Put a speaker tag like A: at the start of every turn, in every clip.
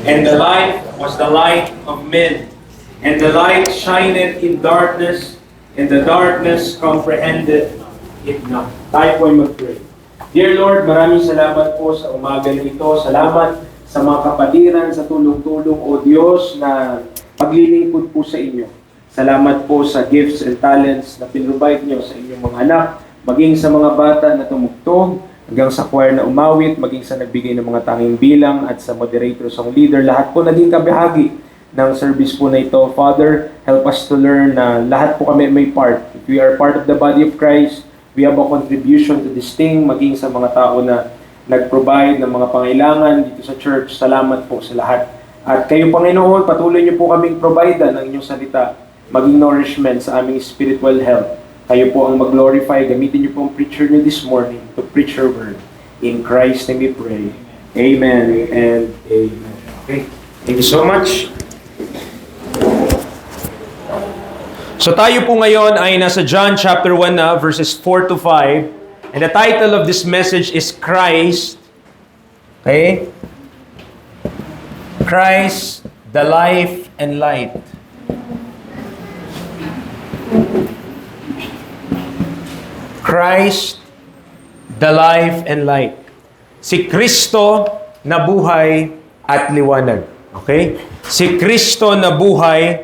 A: And the light was the light of men. And the light shineth in darkness, and the darkness comprehended it not. Tayo po ay mag-pray. Dear Lord, maraming salamat po sa umaga na ito. Salamat sa mga kapatiran, sa tulong-tulong, O Diyos, na paglilingkod po sa inyo. Salamat po sa gifts and talents na pinrovide nyo sa inyong mga anak, maging sa mga bata na tumugtog, hanggang sa choir na umawit, maging sa nagbigay ng mga tanging bilang, at sa moderator, song leader, lahat po naging kabahagi ng service po na ito. Father, help us to learn na lahat po kami may part. If we are part of the body of Christ, we have a contribution to this thing, maging sa mga tao na nag-provide ng mga pangailangan dito sa church. Salamat po sa lahat. At kayo, Panginoon, patuloy niyo po kaming provide ng inyong salita, maging nourishment sa aming spiritual health. Kayo po ang mag-glorify. Gamitin niyo po ang preacher niyo this morning to preach your word. In Christ name we pray. Amen and amen. Okay. Thank you so much. So tayo po ngayon ay nasa John chapter 1 na, verses 4 to 5. And the title of this message is Christ. Okay? Christ, the life and light. Christ, the life and light. Si Kristo na buhay at liwanag. Okay? Si Kristo na buhay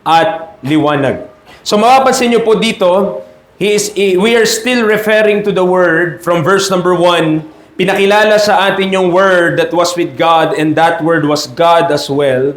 A: at liwanag. So mapapansin niyo po dito, we are still referring to the Word from verse number 1. Pinakilala sa atin yung Word that was with God, and that Word was God as well.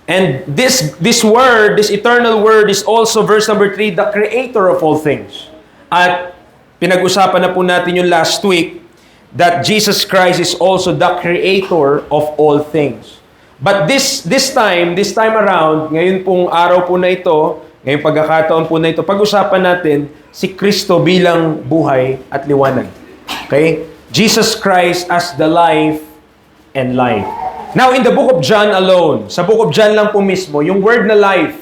A: And this Word, this eternal Word, is also, verse number 3, the Creator of all things. At pinag-usapan na po natin yung last week that Jesus Christ is also the Creator of all things. But this time around, ngayon pong araw po na ito, ngayong pagkakataon po na ito, pag-usapan natin si Kristo bilang buhay at liwanag. Okay? Jesus Christ as the life and life. Now, in the book of John alone, sa book of John lang po mismo, yung word na life,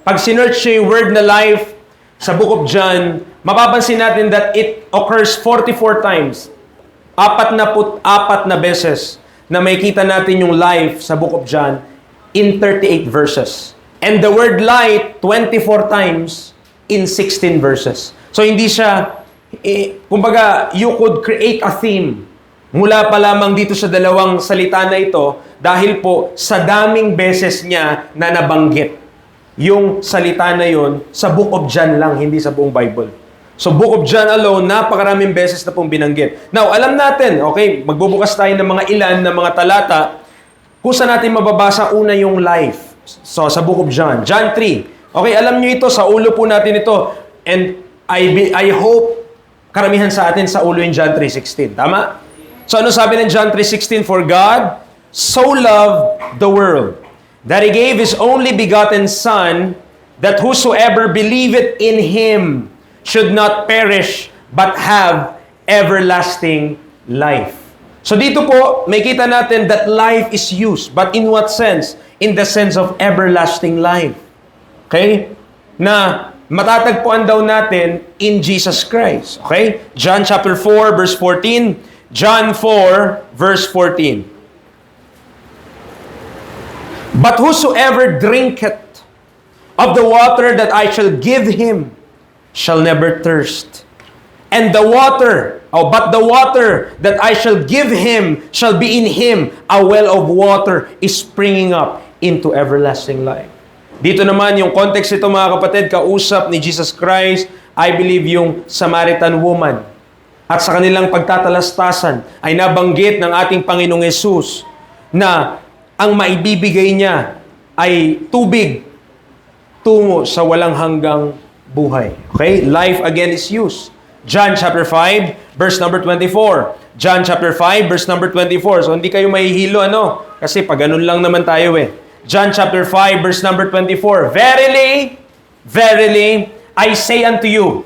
A: pag sinearch nyo yung word na life sa book of John, mapapansin natin that it occurs 44 times. 44 na beses na makikita natin yung life sa book of John in 38 verses. And the word light, 24 times in 16 verses. So hindi siya, kumbaga, you could create a theme mula pa lamang dito sa dalawang salita na ito dahil po sa daming beses niya na nabanggit yung salita na yon sa book of John lang, hindi sa buong Bible. So book of John alone, napakaraming beses na pong binanggit. Now, alam natin, okay, magbubukas tayo ng mga ilan na mga talata kung saan natin mababasa una yung life. So, sa book of John. John 3. Okay, alam nyo ito, sa ulo po natin ito. And I hope karamihan sa atin sa ulo yung John 3:16. Tama? So, ano sabi ng John 3:16? For God so loved the world that He gave His only begotten Son, that whosoever believeth in Him should not perish, but have everlasting life. So dito po, may kita natin that life is used. But in what sense? In the sense of everlasting life. Okay? Na matatagpuan daw natin in Jesus Christ. Okay? John chapter 4, verse 14. John 4, verse 14. But whosoever drinketh of the water that I shall give him shall never thirst. And but the water that I shall give him shall be in him a well of water is springing up into everlasting life. Dito naman yung context ito, mga kapatid, kausap ni Jesus Christ, I believe yung Samaritan woman. At sa kanilang pagtatalastasan ay nabanggit ng ating Panginoong Yesus na ang maibibigay niya ay tubig tungo sa walang hanggang buhay. Okay? Life again is used. John chapter 5, verse number 24. John chapter 5, verse number 24. So, hindi kayo mahihilo, ano? Kasi pag ganun lang naman tayo eh. John chapter 5, verse number 24. Verily, verily, I say unto you,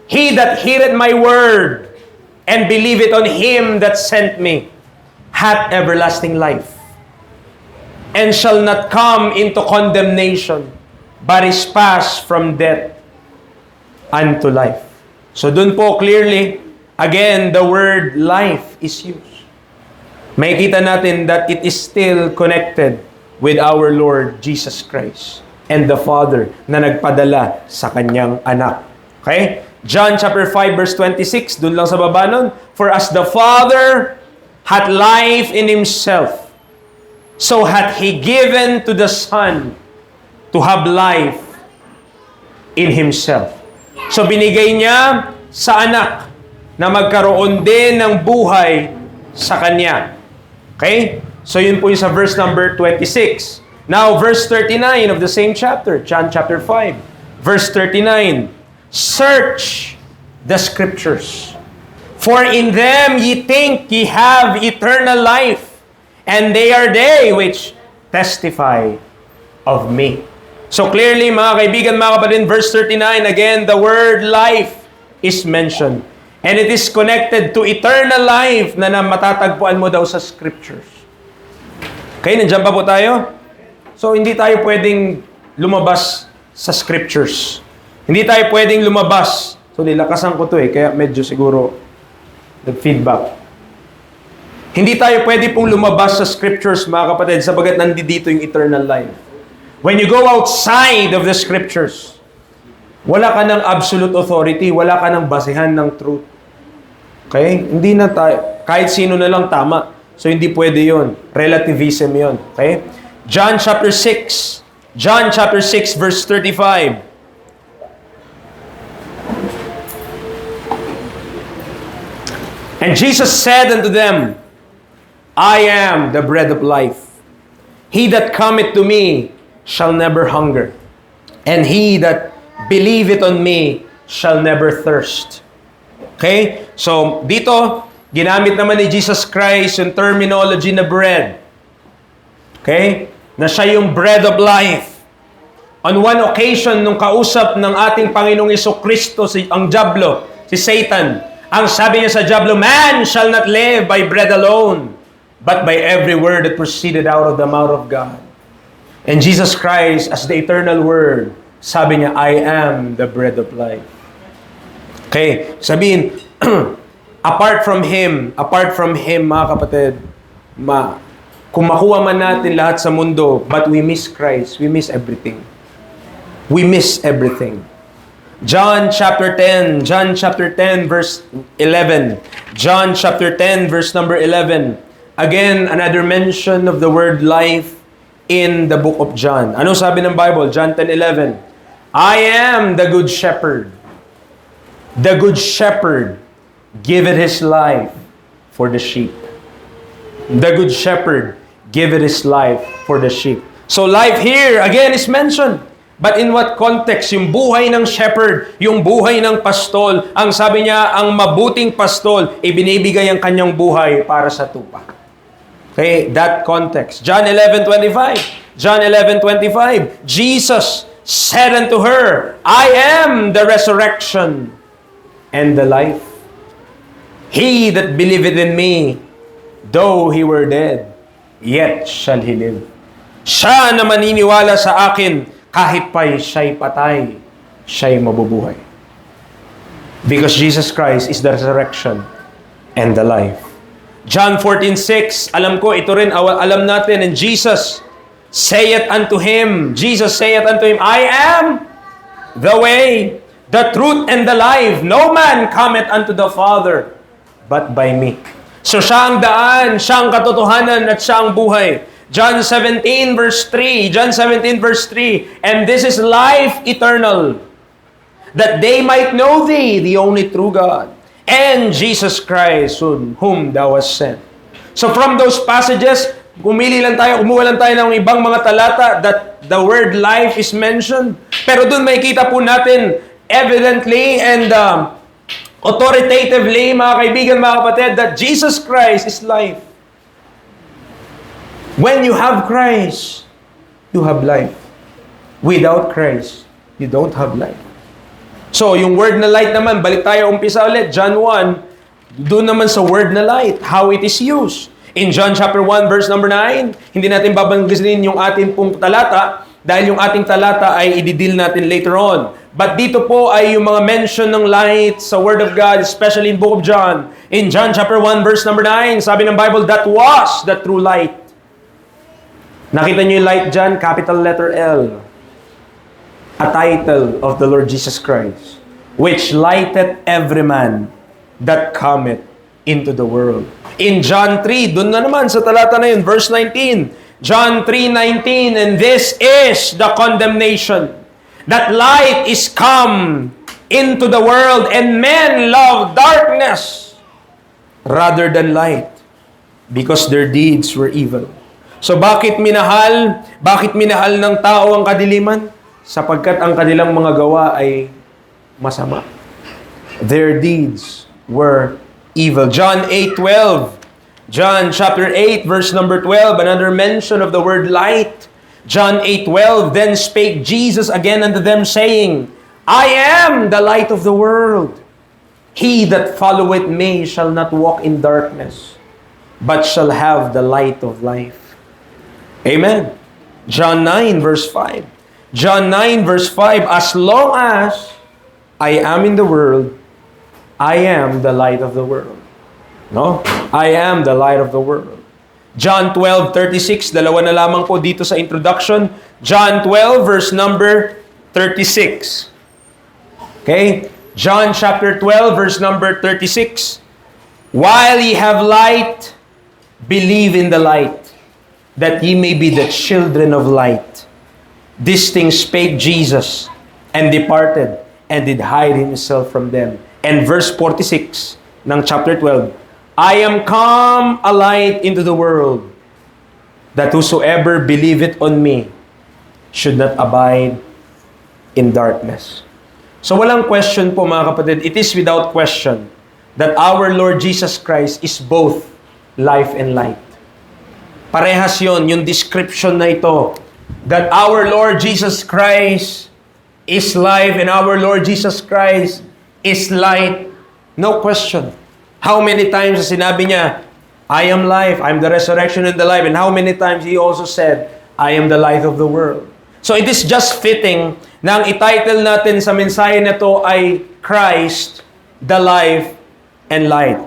A: he that heareth my word, and believeth on him that sent me, hath everlasting life, and shall not come into condemnation, but is passed from death unto life. So dun po clearly, again, the word life is used. makikita natin that it is still connected with our Lord Jesus Christ and the Father na nagpadala sa kanyang anak. Okay? John chapter 5 verse 26, dun lang sa baba nun. For as the Father hath life in Himself, so hath He given to the Son to have life in Himself. So binigay niya sa anak na magkaroon din ng buhay sa kanya. Okay? So yun po yung sa verse number 26. Now, verse 39 of the same chapter, John chapter 5. Verse 39, search the Scriptures, for in them ye think ye have eternal life, and they are they which testify of me. So clearly, mga kaibigan, mga kapatid, verse 39, again, the word life is mentioned. And it is connected to eternal life na matatagpuan mo daw sa Scriptures. Okay, nandiyan pa po tayo? So, hindi tayo pwedeng lumabas sa Scriptures. Hindi tayo pwedeng lumabas. So, nilakasan ko to kaya medyo siguro nag-feedback. Hindi tayo pwede pong lumabas sa Scriptures, mga kapatid, sabagat nandito yung eternal life. When you go outside of the Scriptures, wala ka ng absolute authority, wala ka ng basehan ng truth. Okay? Hindi na tayo, kahit sino na lang tama. So, hindi pwede yun. Relativism yun. Okay? John chapter 6. John chapter 6 verse 35. And Jesus said unto them, I am the bread of life. He that cometh to me shall never hunger, and he that believeth on me shall never thirst. Okay? So, dito, ginamit naman ni Jesus Christ yung terminology na bread. Okay? Na siya yung bread of life. On one occasion, nung kausap ng ating Panginoong Jesucristo ang dyablo, si Satan, ang sabi niya sa dyablo, man shall not live by bread alone, but by every word that proceeded out of the mouth of God. And Jesus Christ, as the eternal word, sabi niya, I am the bread of life. Okay? Sabihin, apart from Him, mga kapatid, kung makuha man natin lahat sa mundo, but we miss Christ, we miss everything. We miss everything. John chapter 10 verse 11. John chapter 10 verse number 11. Again, another mention of the word life in the book of John. Ano sabi ng Bible? John 10:11. I am the good shepherd. The good shepherd giveth his life for the sheep. The good shepherd giveth his life for the sheep. So life here, again, is mentioned. But in what context? Yung buhay ng shepherd, yung buhay ng pastol, ang sabi niya, ang mabuting pastol, ibinibigay ang kanyang buhay para sa tupa. Okay, that context. John 11:25. John 11:25. Jesus said unto her, I am the resurrection and the life. He that believeth in me, though he were dead, yet shall he live. Siya na maniniwala sa akin, kahit pa'y siya'y patay, siya'y mabubuhay. Because Jesus Christ is the resurrection and the life. John 14:6, alam ko, ito rin, alam natin, and Jesus saith unto him, I am the way, the truth, and the life. No man cometh unto the Father, but by me. So siya ang daan, siya ang katotohanan, at siya ang buhay. John 17 verse 3. And this is life eternal, that they might know thee, the only true God, and Jesus Christ, whom thou hast sent. So from those passages, kumuha lang tayo ng ibang mga talata that the word life is mentioned. Pero dun makikita po natin evidently and authoritatively, mga kaibigan, mga kapatid, that Jesus Christ is life. When you have Christ, you have life. Without Christ, you don't have life. So, yung word na light naman, balik tayo umpisa ulit, John 1, doon naman sa word na light, how it is used. In John chapter 1, verse number 9, hindi natin babanggisin yung ating pong talata, dahil yung ating talata ay i-deal natin later on. But dito po ay yung mga mention ng light sa Word of God, especially in Book of John. In John chapter 1 verse number 9, sabi ng Bible, that was the true light. Nakita niyo yung light dyan? Capital letter L. A title of the Lord Jesus Christ, which lighteth every man that cometh into the world. In John 3, dun na naman sa talata na yun, verse 19. John 3:19, and this is the condemnation, that light is come into the world, and men love darkness rather than light, because their deeds were evil. So bakit minahal? Bakit minahal ng tao ang kadiliman? Sapagkat ang kanilang mga gawa ay masama. Their deeds were evil. John 8:12. John chapter 8 verse number 12, another mention of the word light. John 8:12, then spake Jesus again unto them, saying, I am the light of the world. He that followeth me shall not walk in darkness, but shall have the light of life. Amen. John 9 verse 5. John 9 verse 5, as long as I am in the world, I am the light of the world. No? I am the light of the world. John 12:36, dalawa na lamang po dito sa introduction. John 12 verse number 36. Okay? John chapter 12 verse number 36. While ye have light, believe in the light, that ye may be the children of light. These things spake Jesus, and departed, and did hide himself from them. And verse 46 ng chapter 12, I am come a light into the world, that whosoever believeth on me should not abide in darkness. So walang question po mga kapatid, it is without question that our Lord Jesus Christ is both life and light. Parehas yon, yung description na ito, that our Lord Jesus Christ is life and our Lord Jesus Christ is light. No question. How many times sinabi niya, I am life, I am the resurrection and the life, and how many times He also said, I am the light of the world. So it is just fitting na ang ititle natin sa mensahe na to ay Christ, the life and light.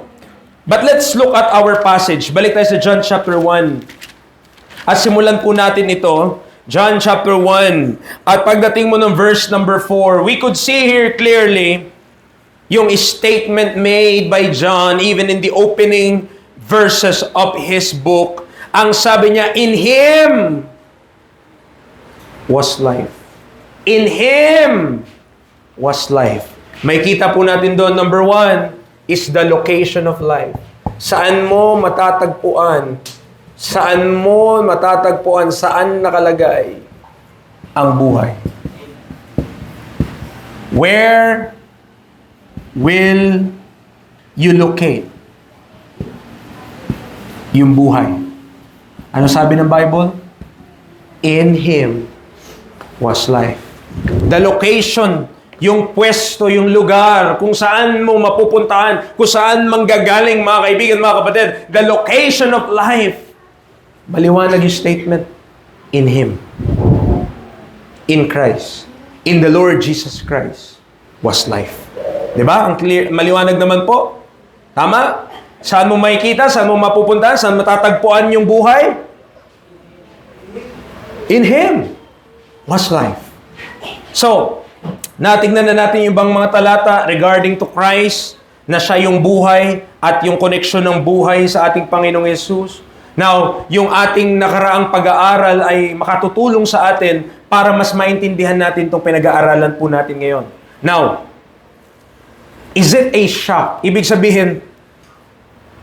A: But let's look at our passage. Balik tayo sa John chapter 1. At simulan po natin ito, John chapter 1. At pagdating mo ng verse number 4, we could see here clearly yung statement made by John even in the opening verses of his book. Ang sabi niya, in Him was life. In Him was life. May kita po natin doon, number 1, is the location of life. Saan mo matatagpuan? Saan mo matatagpuan? Saan nakalagay ang buhay? Where will you locate yung buhay? Ano sabi ng Bible? In Him was life. The location, yung pwesto, yung lugar, kung saan mo mapupuntahan, kung saan manggagaling mga kaibigan, mga kapatid, the location of life. Maliwanag yung statement, in Him. In Christ. In the Lord Jesus Christ was life. Diba? Ang clear, maliwanag naman po. Tama? Saan mo makikita? Saan mo mapupuntahan? Saan matatagpuan yung buhay? In Him was life. So, natignan na natin yung ibang mga talata regarding to Christ, na siya yung buhay at yung koneksyon ng buhay sa ating Panginoong Yesus. Now, yung ating nakaraang pag-aaral ay makatutulong sa atin para mas maintindihan natin itong pinag-aaralan po natin ngayon. Now, is it a shock? Ibig sabihin,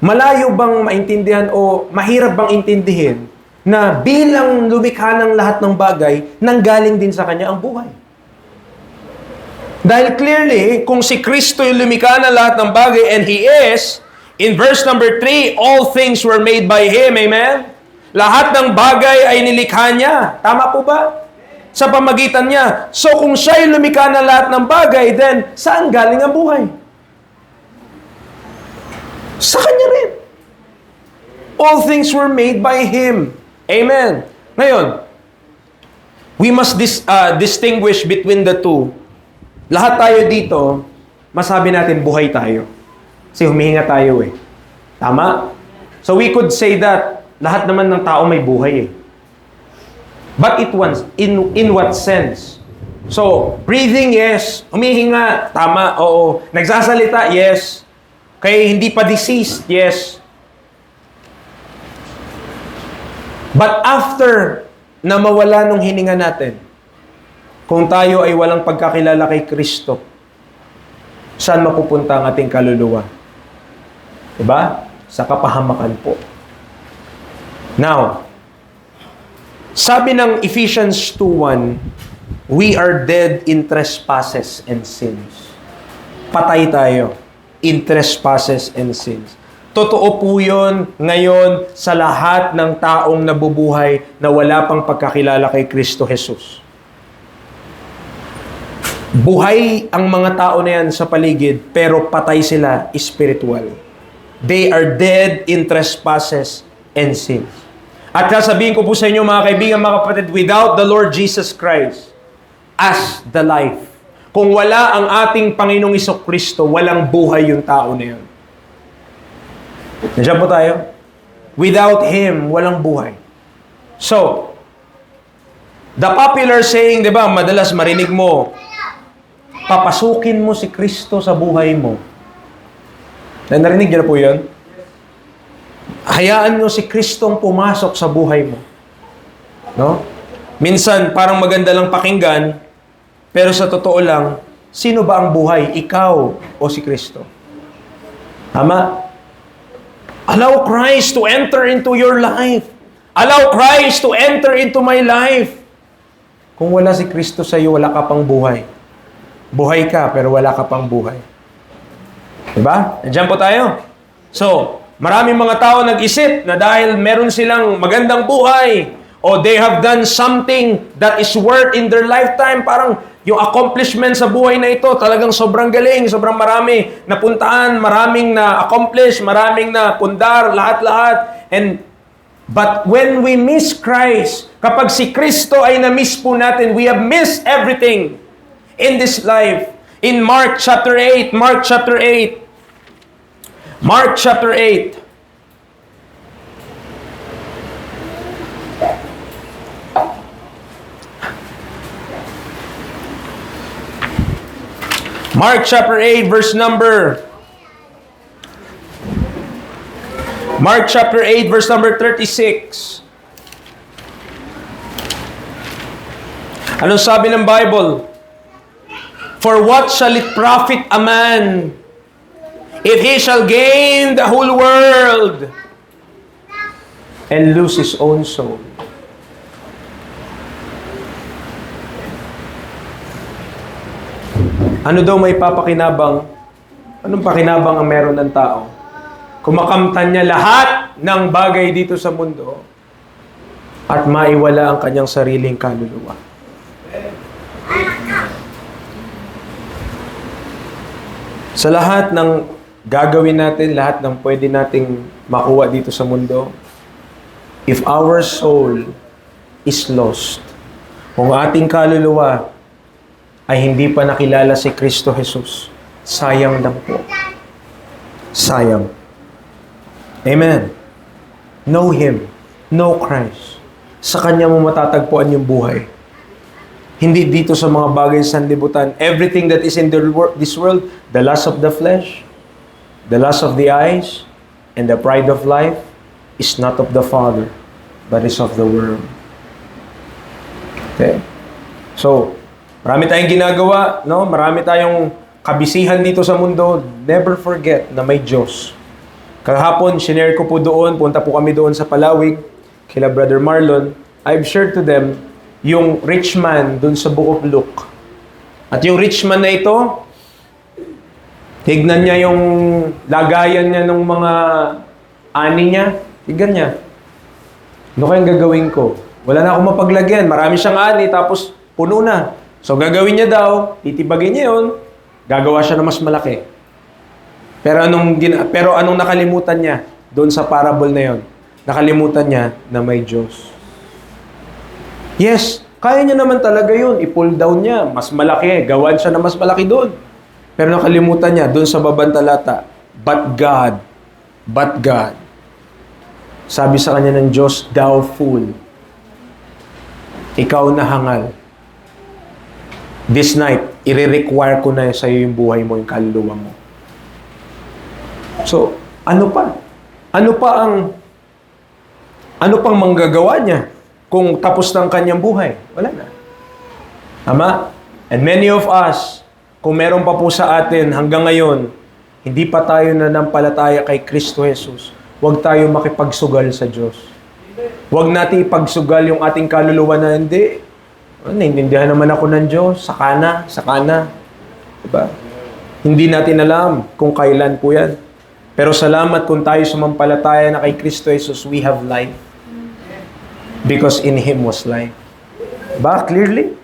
A: malayo bang maintindihan o mahirap bang intindihin na bilang lumikha ng lahat ng bagay, nanggaling din sa Kanya ang buhay? Dahil clearly, kung si Kristo yung lumikha ng lahat ng bagay, and He is, in verse number 3, all things were made by Him, amen? Lahat ng bagay ay nilikha niya. Tama po ba? Sa pamagitan niya. So kung siya yung lumikha ng lahat ng bagay, then saan galing ang buhay? Sa Kanya rin. All things were made by Him. Amen. Ngayon, we must distinguish between the two. Lahat tayo dito, masabi natin buhay tayo. Kasi humihinga tayo eh. Tama? So we could say that lahat naman ng tao may buhay eh. But in what sense? So, breathing, yes. Humihinga, tama, oo. Nagsasalita, yes. Kaya hindi pa deceased, yes. But after na mawala nung hininga natin, kung tayo ay walang pagkakilala kay Kristo, saan mapupunta ang ating kaluluwa? Diba? Sa kapahamakan po. Now, sabi ng Ephesians 2:1, we are dead in trespasses and sins. Patay tayo in trespasses and sins. Totoo po yun ngayon sa lahat ng taong nabubuhay na wala pang pagkakilala kay Kristo Jesus. Buhay ang mga tao na yan sa paligid, pero patay sila spiritual. They are dead in trespasses and sins. At sasabihin ko po sa inyo mga kaibigan, mga kapatid, without the Lord Jesus Christ as the life, kung wala ang ating Panginoong Jesucristo, walang buhay yung tao na yun. Nandiyan po tayo? Without Him, walang buhay. So, the popular saying, di ba, madalas marinig mo, papasukin mo si Kristo sa buhay mo. Narinig niyo na po yun? Hayaan nyo si Kristong pumasok sa buhay mo. No? Minsan, parang maganda lang pakinggan, pero sa totoo lang, sino ba ang buhay? Ikaw o si Kristo? Tama? Allow Christ to enter into your life. Allow Christ to enter into my life. Kung wala si Kristo sa iyo, wala ka pang buhay. Buhay ka, pero wala ka pang buhay. Diba? Nandiyan po tayo. So, maraming mga tao nag-isip na dahil meron silang magandang buhay o they have done something that is worth in their lifetime, parang yung accomplishment sa buhay na ito, talagang sobrang galing, sobrang marami napuntaan, maraming na-accomplish, maraming na pundar, lahat-lahat. But when we miss Christ, kapag si Kristo ay na-miss po natin, we have missed everything in this life. In Mark chapter 8, Mark chapter 8, Mark chapter 8, Mark chapter 8, verse number 36. Anong sabi ng Bible? For what shall it profit a man if he shall gain the whole world and lose his own soul? Ano daw may papakinabang? Anong pakinabang ang meron ng tao? Kumakamtan niya lahat ng bagay dito sa mundo at maiwala ang kanyang sariling kaluluwa. Sa lahat ng gagawin natin, lahat ng pwede nating makuha dito sa mundo, if our soul is lost, kung ating kaluluwa ay hindi pa nakilala si Kristo Jesus, sayang lang po. Sayang. Amen. Know Him. Know Christ. Sa Kanya mo matatagpuan yung buhay. Hindi dito sa mga bagay sa sanlibutan. Everything that is in this world, the lust of the flesh, the lust of the eyes, and the pride of life is not of the Father, but is of the world. Okay? So, marami tayong ginagawa, no? Marami tayong kabisihan dito sa mundo. Never forget na may Diyos. Kahapon, shinare ko po doon, punta po kami doon sa Palawig, kila Brother Marlon. I've shared to them yung rich man doon sa Book of Luke. At yung rich man na ito, tignan niya yung lagayan niya ng mga ani niya. Tignan niya. Ano kayang gagawin ko? Wala na akong mapaglagyan. Marami siyang ani, tapos puno na. So, gagawin niya daw, titibagin niya yun, gagawa siya na mas malaki. Pero anong nakalimutan niya doon sa parable na yon? Nakalimutan niya na may Diyos. Yes, kaya niya naman talaga yun. I-pull down niya, mas malaki. Gawan siya na mas malaki doon. Pero nakalimutan niya doon sa babang talata, But God, sabi sa kanya ng Diyos, thou fool, ikaw na hangal. This night, i-require ko na sa iyo yung buhay mo, yung kaluluwa mo. So, ano pa? Ano pang manggagawa niya kung tapos na ang kanyang buhay? Wala na. Tama? And many of us, kung meron pa po sa atin hanggang ngayon, hindi pa tayo nanampalataya kay Kristo Jesus, huwag tayo makipagsugal sa Diyos. Huwag natin ipagsugal yung ating kaluluwa na hindi. Naiintindihan naman ako ng Diyos. Saka na. Diba? Hindi natin alam kung kailan po yan. Pero salamat kung tayo sumampalataya na kay Kristo Jesus, we have life. Because in Him was life. Ba? Clearly?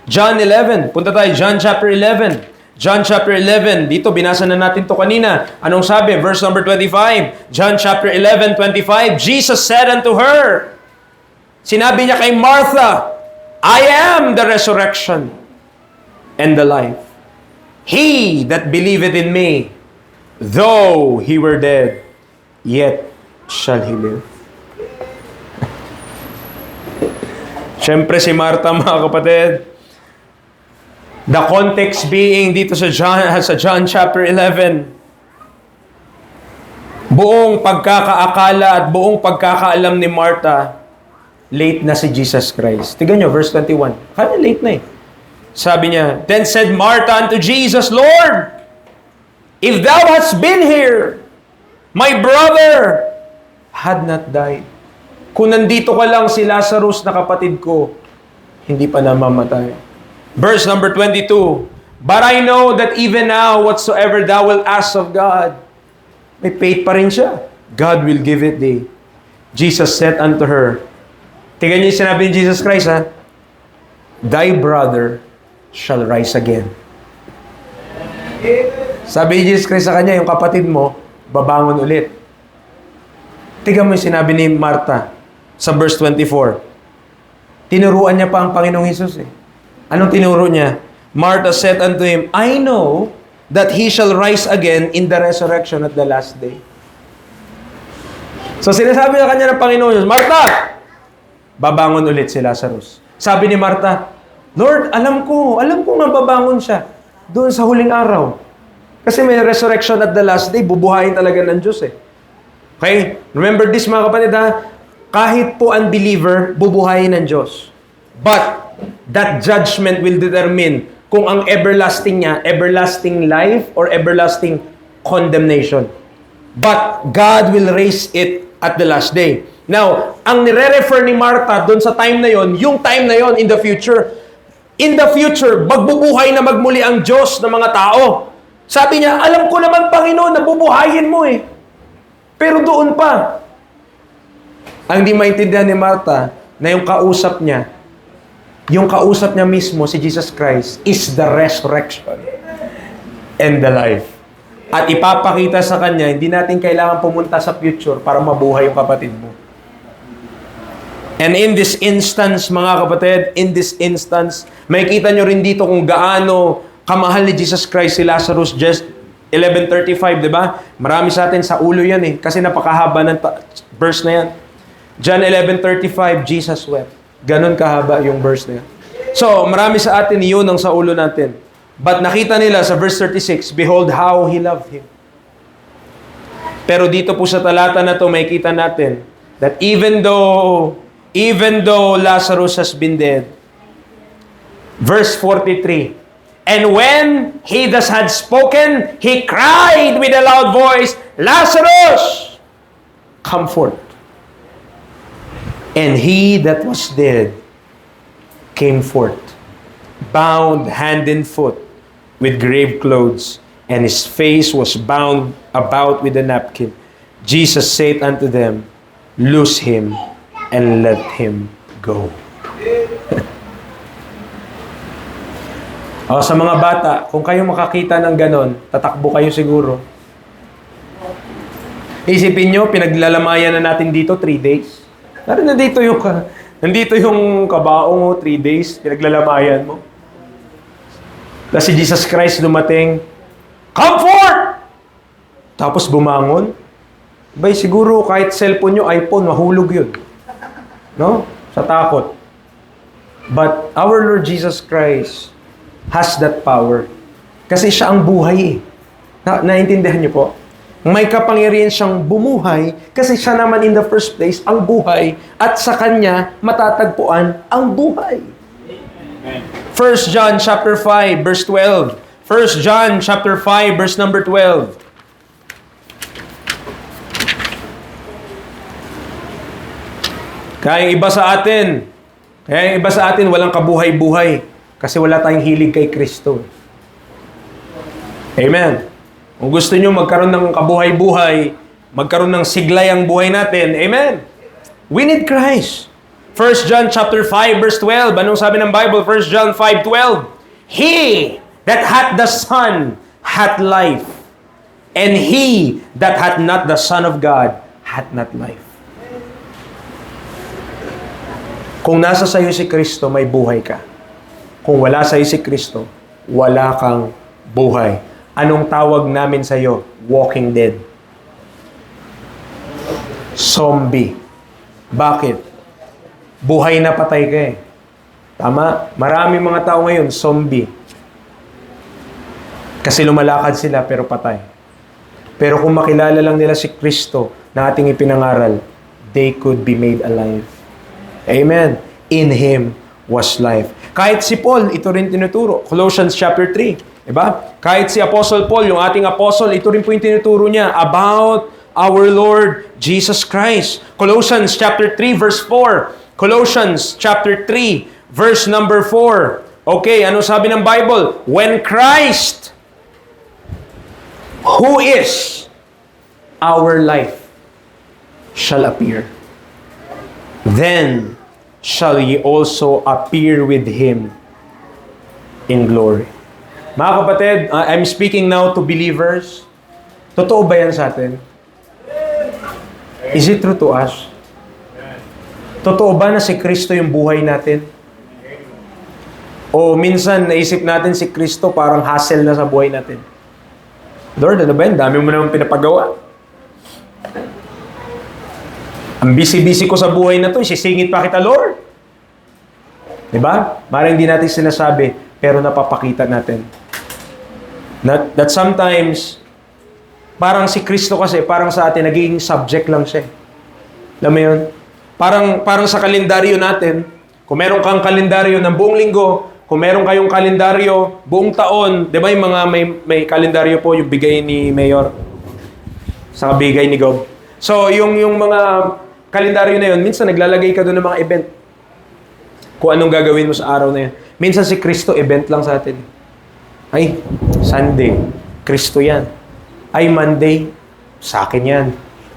A: John 11. Punta tayo. John chapter 11. John chapter 11. Dito, binasa na natin to kanina. Anong sabi? Verse number 25. John chapter 11, 25. Jesus said unto her, sinabi niya kay Martha, I am the resurrection and the life. He that believeth in me, though he were dead, yet shall he live. Siyempre si Martha, mga kapatid, the context being dito sa John chapter 11, buong pagkakaakala at buong pagkakaalam ni Martha, late na si Jesus Christ. Tignan nyo, verse 21. Kaya late na eh. Sabi niya, then said Martha unto Jesus, Lord, if thou hadst been here, my brother had not died. Kung nandito ka lang si Lazarus na kapatid ko, hindi pa namamatay. Verse number 22, but I know that even now, whatsoever thou wilt ask of God, may faith pa rin siya. God will give it thee. Jesus said unto her, tingnan niyo yung sinabi ni Jesus Christ, ha? Thy brother shall rise again. Sabi ni Jesus Christ sa kanya, yung kapatid mo, babangon ulit. Tingnan mo yung sinabi ni Martha sa verse 24. Tinuruan niya pa ang Panginoong Hesus eh. Anong tinuro niya? Martha said unto him, I know that he shall rise again in the resurrection at the last day. So sinasabi na kanya ng Panginoon Hesus, Martha, babangon ulit si Lazarus. Sabi ni Martha, Lord, alam ko mababangon siya doon sa huling araw. Kasi may resurrection at the last day, bubuhayin talaga ng Diyos eh. Okay? Remember this mga kapatid ha, kahit po unbeliever, bubuhayin ng Diyos. But, that judgment will determine kung ang everlasting niya, everlasting life or everlasting condemnation. But, God will raise it at the last day. Now, ang nire-refer ni Martha doon sa time na yon, yung time na yon in the future. In the future, magbubuhay na magmuli ang Diyos ng mga tao. Sabi niya, alam ko naman, Panginoon, na bubuhayin mo eh. Pero doon pa. Ang di maintindihan ni Martha, na yung kausap niya mismo, si Jesus Christ, is the resurrection and the life. At ipapakita sa kanya, hindi natin kailangan pumunta sa future para mabuhay yung kapatid mo. And in this instance, mga kapatid, makikita nyo rin dito kung gaano kamahal ni Jesus Christ si Lazarus. Just 11:35, di ba? Marami sa atin sa ulo yan eh. Kasi napakahaba ng verse na yan. John 11:35, Jesus wept. Ganon kahaba yung verse na yan. So, marami sa atin yun ang sa ulo natin. But nakita nila sa verse 36, behold how He loved him. Pero dito po sa talata na to, makikita natin that even though Lazarus has been dead, verse 43, and when he thus had spoken, he cried with a loud voice, Lazarus, come forth. And he that was dead came forth, bound hand and foot with grave clothes, and his face was bound about with a napkin. Jesus said unto them, loose him and let him go. Sa mga bata, kung kayo makakita ng ganon, tatakbo kayo siguro. Isipin nyo, pinaglalamayan na natin dito 3 days. Nandito yung kabaong mo, 3 days, pinaglalamayan mo. Tapos si Jesus Christ dumating, come forth! tapos bumangon, bay siguro kahit cellphone nyo, iPhone, mahulog yun. No? Sa takot. But our Lord Jesus Christ has that power. Kasi siya ang buhay eh. Naintindihan niyo po? May kapangyarihan siyang bumuhay kasi siya naman in the first place ang buhay at sa kanya matatagpuan ang buhay. 1 John chapter 5 verse 12. 1 John chapter 5 verse number 12. Kaya yung iba sa atin walang kabuhay-buhay kasi wala tayong hilig kay Kristo. Amen. Kung gusto nyo magkaroon ng kabuhay-buhay, magkaroon ng siglay ang buhay natin, amen. We need Christ. 1 John chapter 5 verse 12. Anong sabi ng Bible? 1 John 5:12. He that hath the Son hath life, and he that hath not the Son of God hath not life. Kung nasa sayo si Kristo, may buhay ka. Kung wala sayo si Kristo, wala kang buhay. Anong tawag namin sayo? Walking dead. Zombie. Bakit? Buhay na patay ka eh. Tama? Maraming mga tao ngayon, zombie. Kasi lumalakad sila pero patay. Pero kung makilala lang nila si Kristo na ating ipinangaral, they could be made alive. Amen. In Him was life. Kahit si Paul, ito rin tinuturo. Colossians chapter 3. Diba? Kahit si Apostle Paul, yung ating apostle, ito rin po yung tinuturo niya about our Lord Jesus Christ. Colossians chapter 3 verse 4. Colossians chapter 3 verse number 4. Okay, ano sabi ng Bible? When Christ, who is our life, shall appear, then shall ye also appear with Him in glory. Mga kapatid, I'm speaking now to believers. Totoo ba yan sa atin? Is it true to us? Totoo ba na si Kristo yung buhay natin? O minsan naisip natin si Kristo parang hassle na sa buhay natin? Lord, ano ba yan? Dami mo naman pinapagawa. Ang busy-busy ko sa buhay na to, sisingit pa kita, Lord. Diba? Parang hindi natin sinasabi, pero napapakita natin. That sometimes, parang si Kristo kasi, parang sa atin, naging subject lang siya. Alam mo yun? Parang sa kalendaryo natin, kung meron kang kalendaryo ng buong linggo, kung meron kayong kalendaryo buong taon, di ba yung mga may kalendaryo po, yung bigay ni Mayor, sa bigay ni Gob. So, yung mga kalendaryo na yun, minsan naglalagay ka doon ng mga event. Kung anong gagawin mo sa araw na yun. Minsan si Kristo, event lang sa atin. Ay, Sunday, Kristo yan. Ay, Monday, sa akin yan.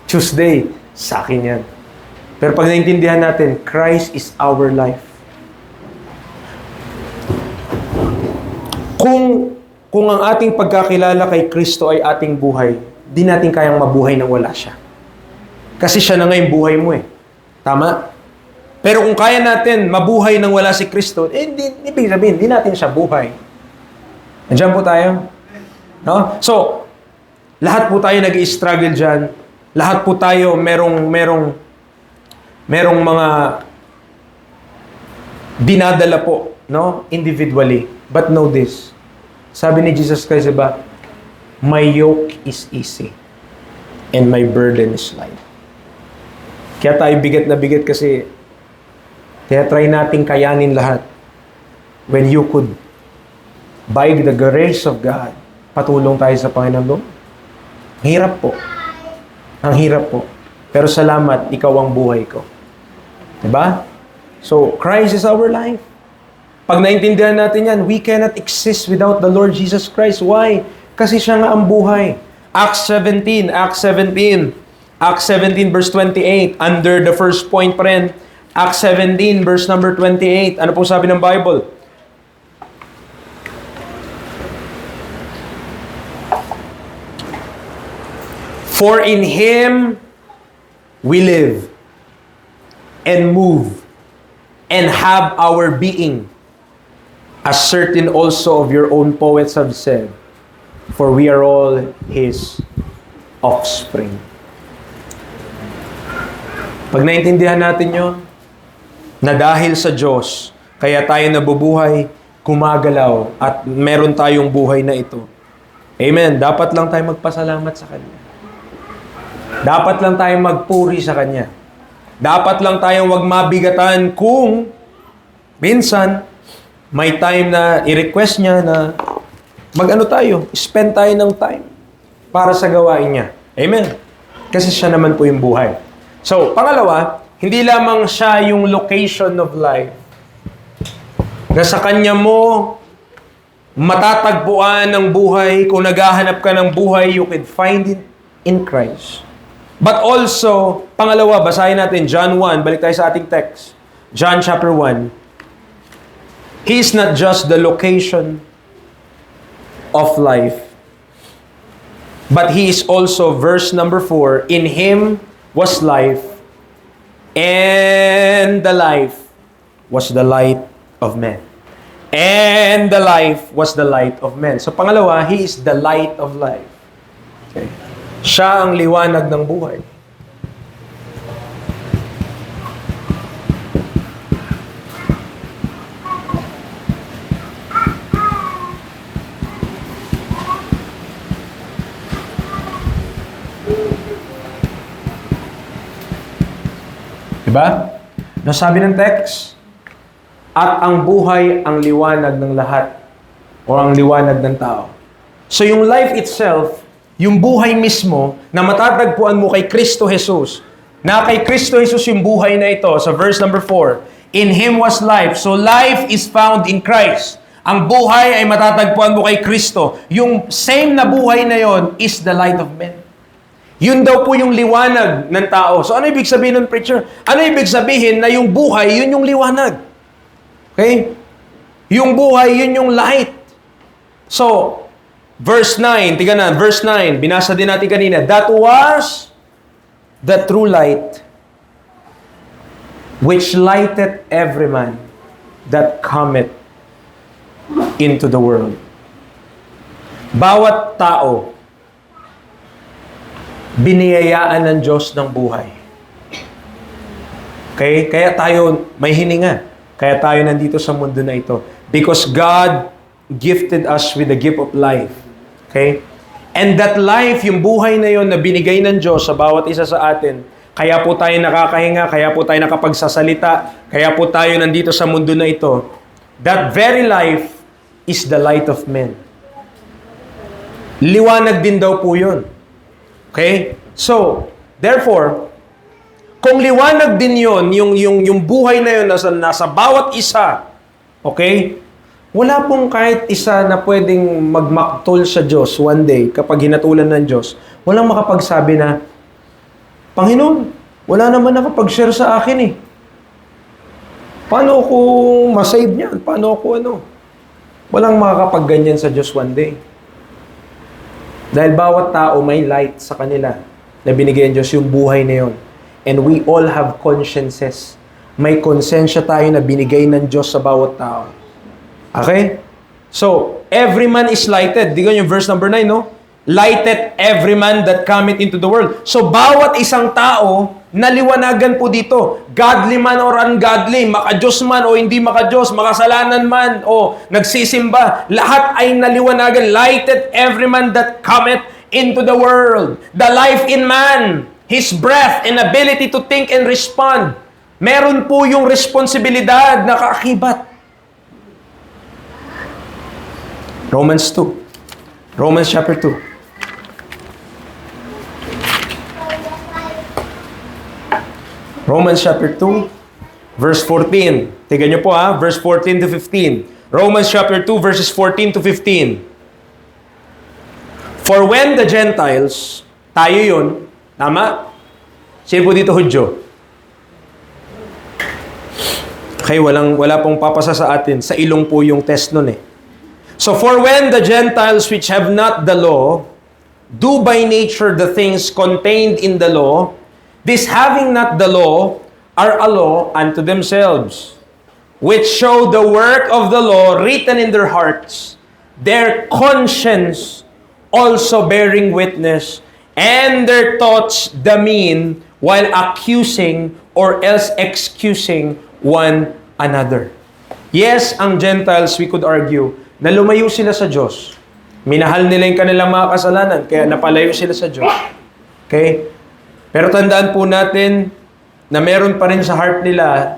A: Tuesday, sa akin yan. Pero pag naintindihan natin, Christ is our life. Kung ang ating pagkakilala kay Kristo ay ating buhay, di natin kayang mabuhay nang wala siya. Kasi siya na nga yung buhay mo eh. Tama? Pero kung kaya natin mabuhay nang wala si Kristo, ibig sabihin, di natin siya buhay. Nandiyan po tayo? No? So, lahat po tayo nag-i-struggle dyan. Lahat po tayo merong mga dinadala po, no? Individually. But know this. Sabi ni Jesus Christ, diba? My yoke is easy and my burden is light. Kaya tayo bigat na bigat kasi kaya try nating kayanin lahat. When you could, by the grace of God, patulong tayo sa Panginoon. Hirap po. Ang hirap po. Pero salamat, ikaw ang buhay ko. Diba? So, Christ is our life. Pag naintindihan natin yan, we cannot exist without the Lord Jesus Christ. Why? Kasi siya nga ang buhay. Acts 17 verse 28, under the first point pa rin. Acts 17 verse number 28. Ano po sabi ng Bible? For in Him we live and move and have our being, as certain also of your own poets have said, for we are all His offspring. Pag naintindihan natin yun, na dahil sa Diyos, kaya tayo nabubuhay, gumagalaw, at meron tayong buhay na ito. Amen. Dapat lang tayo magpasalamat sa Kanya. Dapat lang tayong magpuri sa Kanya. Dapat lang tayong wag mabigatan kung minsan may time na i-request niya na mag-ano tayo, spend tayo ng time para sa gawain niya. Amen. Kasi siya naman po yung buhay. So, pangalawa, hindi lamang siya yung location of life. Na sa Kanya mo matatagpuan ng buhay. Kung naghahanap ka ng buhay, you can find it in Christ. But also, pangalawa, basahin natin John 1. Balik tayo sa ating text. John chapter 1. He is not just the location of life, but He is also, verse number 4, in Him was life, and the life was the light of men. And the life was the light of men. So pangalawa, He is the light of life. Okay. Siya ang liwanag ng buhay. Diba? Nasabi ng text, at ang buhay ang liwanag ng lahat o ang liwanag ng tao. So yung life itself, yung buhay mismo na matatagpuan mo kay Kristo Jesus, na kay Kristo Jesus yung buhay na ito sa verse number 4, in Him was life. So life is found in Christ. Ang buhay ay matatagpuan mo kay Kristo. Yung same na buhay na yon is the light of men. Yun daw po yung liwanag ng tao. So ano ibig sabihin ng preacher? Ano ibig sabihin na yung buhay, yun yung liwanag? Okay? Yung buhay, yun yung light. So, verse 9, tiga na, verse 9, binasa din natin kanina, that was the true light, which lighteth every man that cometh into the world. Bawat tao, biniyayaan ng Diyos ng buhay. Okay? Kaya tayo may hininga. Kaya tayo nandito sa mundo na ito. Because God gifted us with the gift of life. Okay? And that life, yung buhay na yon na binigay ng Diyos sa bawat isa sa atin, kaya po tayo nakakahinga, kaya po tayo nakapagsasalita, kaya po tayo nandito sa mundo na ito. That very life is the light of men. Liwanag din daw po yun. Okay? So, therefore, kung liwanag din yon, yung buhay na yun nasa bawat isa, okay? Wala pong kahit isa na pwedeng magmaktol sa Diyos one day kapag hinatulan ng Diyos. Walang makapagsabi na, Panginoon, wala naman nakapag-share sa akin eh. Paano ako masave niyan? Paano ako ano? Walang makakapagganyan sa Diyos one day. Dahil bawat tao may light sa kanila na binigay ng Diyos yung buhay na yun. And we all have consciences. May konsensya tayo na binigay ng Diyos sa bawat tao. Okay? So, every man is lighted. Di yung verse number 9, no? Lighted every man that cometh into the world. So, bawat isang tao, naliwanagan po dito. Godly man or ungodly, maka-Diyos man o hindi maka-Diyos, makasalanan man o nagsisimba, lahat ay naliwanagan. Lighted every man that cometh into the world. The life in man, his breath and ability to think and respond. Meron po yung responsibilidad na kaakibat. Romans 2. Romans chapter 2. Romans chapter 2, verse 14. Tignan nyo po verse 14 to 15. Romans chapter 2, verses 14 to 15. For when the Gentiles, tayo yun, tama? Sino po dito Hudyo? Okay, wala pong papasa sa atin. Sa ilong po yung test nun eh. So, for when the Gentiles which have not the law, do by nature the things contained in the law, this having not the law, are a law unto themselves, which show the work of the law written in their hearts, their conscience also bearing witness, and their thoughts the mean, while accusing or else excusing one another. Yes, ang Gentiles, we could argue, na lumayo sila sa Diyos. Minahal nila yung kanilang mga kasalanan, kaya napalayo sila sa Diyos. Okay? Pero tandaan po natin na meron pa rin sa heart nila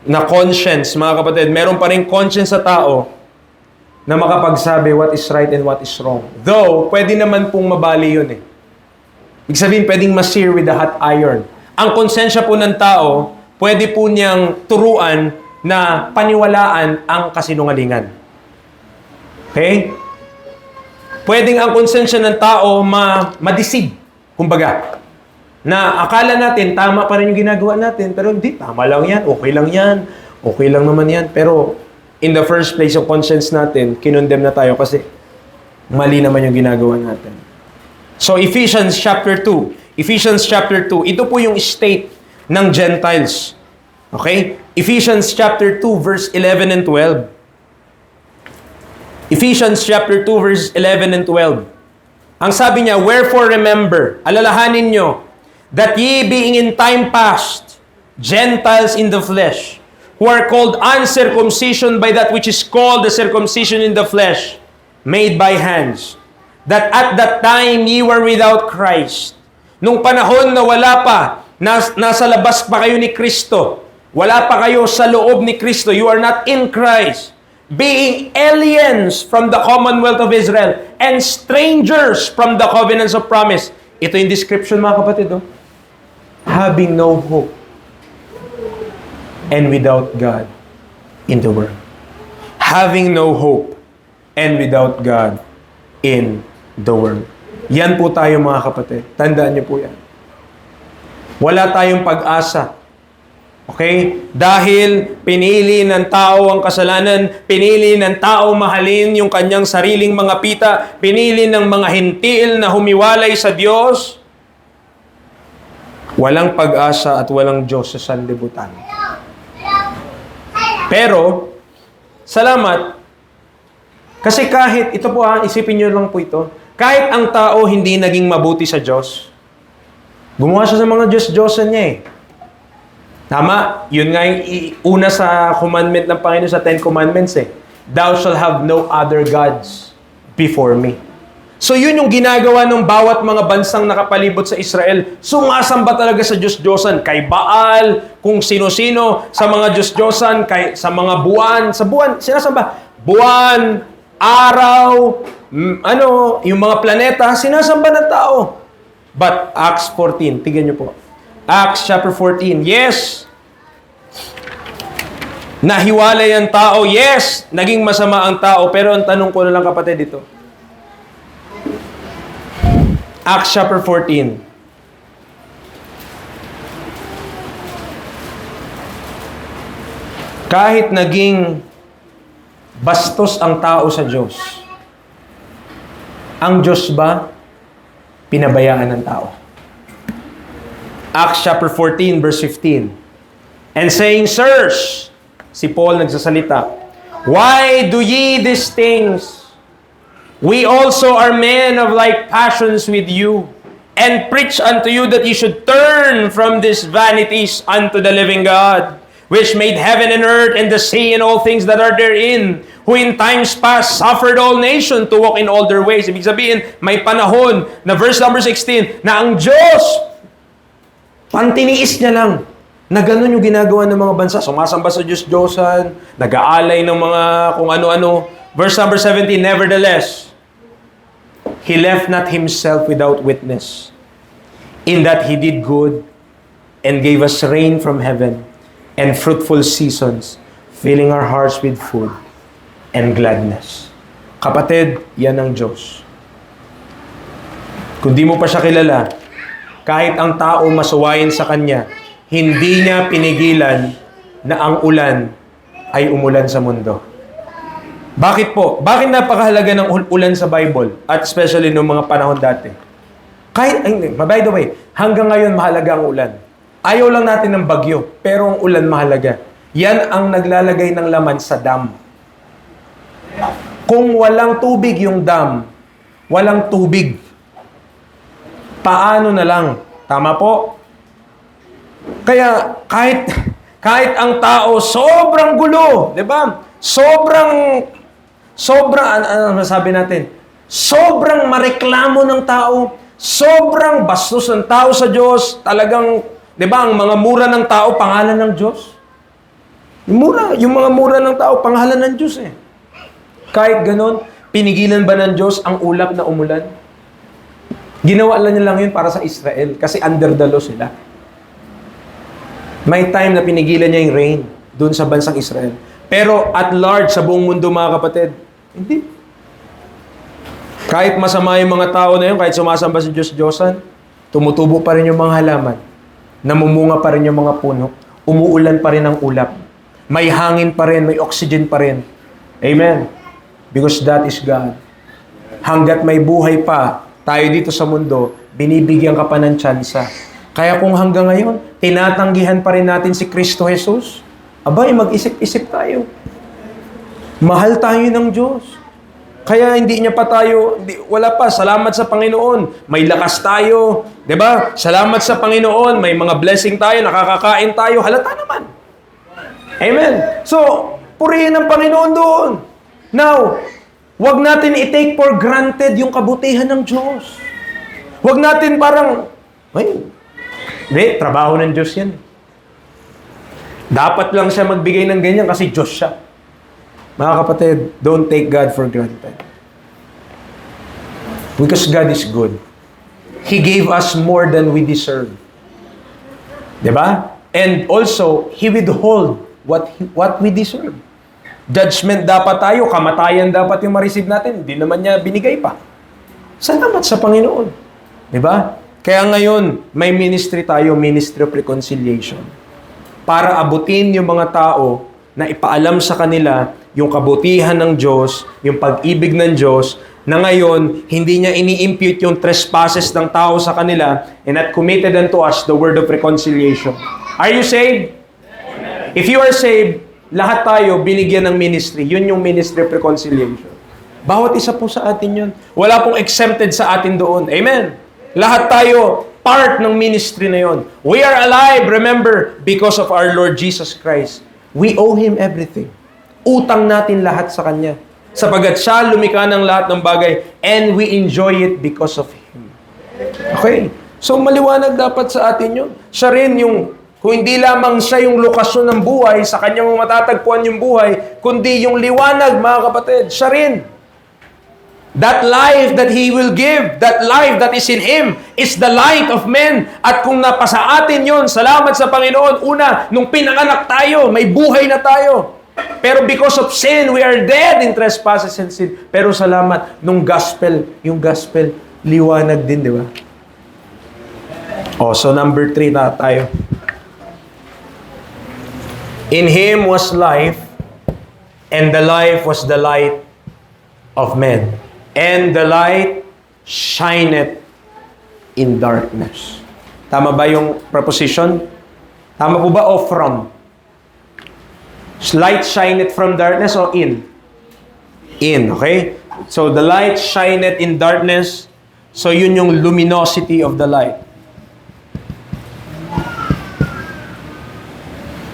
A: na conscience, mga kapatid. Meron pa rin conscience sa tao na makapagsabi what is right and what is wrong. Though, pwede naman pong mabali yun eh. Ibig sabihin, pwedeng ma-sear with the hot iron. Ang konsensya po ng tao, pwede po niyang turuan na paniwalaan ang kasinungalingan. Okay? Pwedeng ang konsensya ng tao ma-deceive. Kumbaga, na akala natin, tama pa rin yung ginagawa natin, pero hindi, tama lang yan, okay lang naman yan. Pero, in the first place, yung conscience natin, kinondemn na tayo kasi mali naman yung ginagawa natin. So, Ephesians chapter 2. Ephesians chapter 2, ito po yung state ng Gentiles. Okay? Ephesians chapter 2, verse 11 and 12. Ephesians chapter 2, verse 11 and 12. Ang sabi niya, wherefore remember, alalahanin nyo, that ye being in time past, Gentiles in the flesh, who are called uncircumcision by that which is called the circumcision in the flesh, made by hands, that at that time ye were without Christ. Nung panahon na wala pa, nasa labas pa kayo ni Kristo, wala pa kayo sa loob ni Kristo, you are not in Christ, being aliens from the commonwealth of Israel and strangers from the covenants of promise. Ito yung description, mga kapatid. No? Having no hope and without God in the world. Having no hope and without God in the world. Yan po tayo, mga kapatid. Tandaan niyo po yan. Wala tayong pag-asa. Okay? Dahil pinili ng tao ang kasalanan, pinili ng tao mahalin yung kanyang sariling mga pita, pinili ng mga hintil na humiwalay sa Diyos, walang pag-asa at walang Diyos sa sanlibutan. Pero, salamat, kasi kahit, ito po isipin nyo lang po ito, kahit ang tao hindi naging mabuti sa Diyos, gumawa siya sa mga Diyos-Diyosan niya eh. Tama, yun nga yung una sa commandment ng Panginoon sa 10 Commandments eh. Thou shalt have no other gods before me. So yun yung ginagawa ng bawat mga bansang nakapalibot sa Israel. Sumasamba talaga sa Diyos-Diyosan. Kay Baal, kung sino-sino, sa mga Diyos-Diyosan, sa mga buwan. Sa buwan, sinasamba. Buwan, araw, yung mga planeta, sinasamba ng tao. But Acts 14, tignan niyo po. Acts chapter 14, yes, nahiwalay ang tao, yes, naging masama ang tao, pero ang tanong ko na lang kapatid dito. Acts chapter 14. Kahit naging bastos ang tao sa Diyos, ang Diyos ba pinabayaan ng tao? Acts chapter 14, verse 15. And saying, sirs, si Paul nagsasalita, why do ye these things? We also are men of like passions with you, and preach unto you that ye should turn from these vanities unto the living God, which made heaven and earth and the sea and all things that are therein, who in times past suffered all nations to walk in all their ways. Ibig sabihin, may panahon na verse number 16, na ang Diyos, pantiniis niya lang na ganun yung ginagawa ng mga bansa. Sumasamba sa Diyos-Diyosan, nag-aalay ng mga kung ano-ano. Verse number 17, nevertheless, He left not Himself without witness, in that He did good, and gave us rain from heaven, and fruitful seasons, filling our hearts with food and gladness. Kapatid, yan ang Diyos. Kung di mo pa siya kilala, kahit ang tao masuwayin sa Kanya, hindi niya pinigilan na ang ulan ay umulan sa mundo. Bakit po? Bakit napakahalaga ng ulan sa Bible? At especially noong mga panahon dati. By the way, hanggang ngayon mahalaga ang ulan. Ayaw lang natin ng bagyo, pero ang ulan mahalaga. Yan ang naglalagay ng laman sa dam. Kung walang tubig yung dam, walang tubig. Paano na lang? Tama po? Kaya kahit ang tao sobrang gulo, 'di ba? Sobrang ano masabi natin? Sobrang mareklamo ng tao, sobrang bastos ng tao sa Diyos, talagang 'di ba, ang mga mura ng tao pangalan ng Diyos. Yung mga mura ng tao pangalan ng Diyos eh. Kahit ganon, pinigilan ba ng Diyos ang ulap na umulan? Ginawa lang niya lang yun para sa Israel kasi under the law sila. May time na pinigilan niya yung rain doon sa bansang Israel. Pero at large, sa buong mundo mga kapatid, hindi. Kahit masama yung mga tao na yun, kahit sumasamba sa Diyos-Diyosan, tumutubo pa rin yung mga halaman, namumunga pa rin yung mga puno, umuulan pa rin ang ulap, may hangin pa rin, may oxygen pa rin. Amen. Because that is God. Hanggat may buhay pa tayo dito sa mundo, binibigyan ka pa ng tsansa. Kaya kung hanggang ngayon, tinatanggihan pa rin natin si Kristo Jesus, abay, mag-isip-isip tayo. Mahal tayo ng Diyos. Kaya hindi niya pa tayo, wala pa, salamat sa Panginoon. May lakas tayo, 'di ba? Salamat sa Panginoon, may mga blessing tayo, nakakakain tayo, halata naman. Amen. So, purihin ang Panginoon doon. Now, wag natin i-take for granted yung kabutihan ng Diyos. Wag natin parang, hindi, trabaho ng Diyos yan. Dapat lang siya magbigay ng ganyan kasi Diyos siya. Mga kapatid, don't take God for granted. Because God is good. He gave us more than we deserve. Diba? And also, He withhold what we deserve. Judgment dapat tayo, kamatayan dapat yung ma-receive natin. Hindi naman niya binigay pa. Salamat sa Panginoon. Diba? Kaya ngayon, may ministry tayo, Ministry of Reconciliation. Para abutin yung mga tao na ipaalam sa kanila yung kabutihan ng Diyos, yung pag-ibig ng Diyos, na ngayon, hindi niya ini-impute yung trespasses ng tao sa kanila and not committed unto us the word of reconciliation. Are you saved? Amen. If you are saved, lahat tayo binigyan ng ministry. Yun yung Ministry of Reconciliation. Bawat isa po sa atin yun. Wala pong exempted sa atin doon. Amen. Lahat tayo part ng ministry na yun. We are alive, remember, because of our Lord Jesus Christ. We owe Him everything. Utang natin lahat sa Kanya. Sapagat siya lumikha ng lahat ng bagay and we enjoy it because of Him. Okay? So maliwanag dapat sa atin yun. Siya rin yung, kung hindi lamang siya yung lokasyon ng buhay, sa Kanya mo matatagpuan yung buhay, kundi yung liwanag, mga kapatid, siya rin. That life that He will give, that life that is in Him, is the light of men. At kung napasa atin yun, salamat sa Panginoon. Una, nung pinanganak tayo, may buhay na tayo. Pero because of sin, we are dead in trespasses and sin. Pero salamat, nung gospel, yung gospel, liwanag din, di ba? Oh, so number 3 na tayo. In Him was life, and the life was the light of men. And the light shineth in darkness. Tama ba yung preposition? Tama po ba o from? Light shineth from darkness o in? In, okay? So the light shineth in darkness. So yun yung luminosity of the light.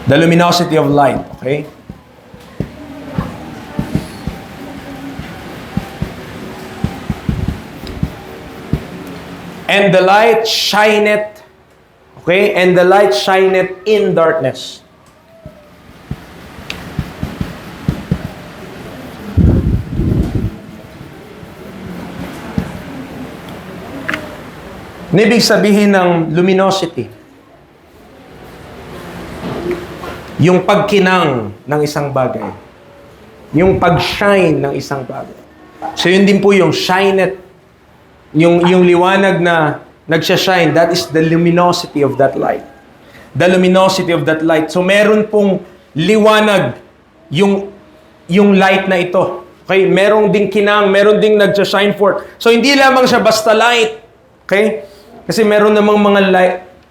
A: The luminosity of light, okay? And the light shineth, okay? And the light shineth in darkness. Ibig sabihin ng luminosity, yung pagkinang ng isang bagay, yung pag-shine ng isang bagay. So yun din po yung shineth, yung liwanag na nagsha-shine, that is the luminosity of that light. The luminosity of that light. So meron pong liwanag yung light na ito. Okay? Merong ding kinang, meron ding nagsha-shine forth. So hindi lamang siya basta light. Okay? Kasi meron namang mga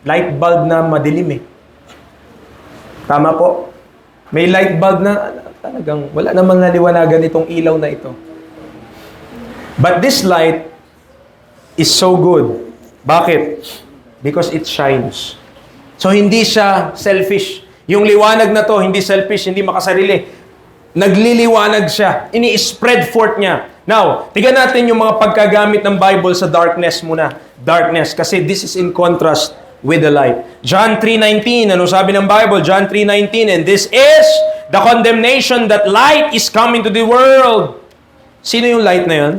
A: light bulb na madilim eh. Tama po? May light bulb na talagang wala namang naliwanagan itong ilaw na ito. But this light is so good. Bakit? Because it shines. So, hindi siya selfish. Yung liwanag na to, hindi selfish, hindi makasarili. Nagliliwanag siya. Ini-spread forth niya. Now, tignan natin yung mga pagkagamit ng Bible sa darkness muna. Darkness. Kasi this is in contrast with the light. John 3:19. Ano sabi ng Bible? John 3:19. And this is the condemnation that light is coming to the world. Sino yung light na yun?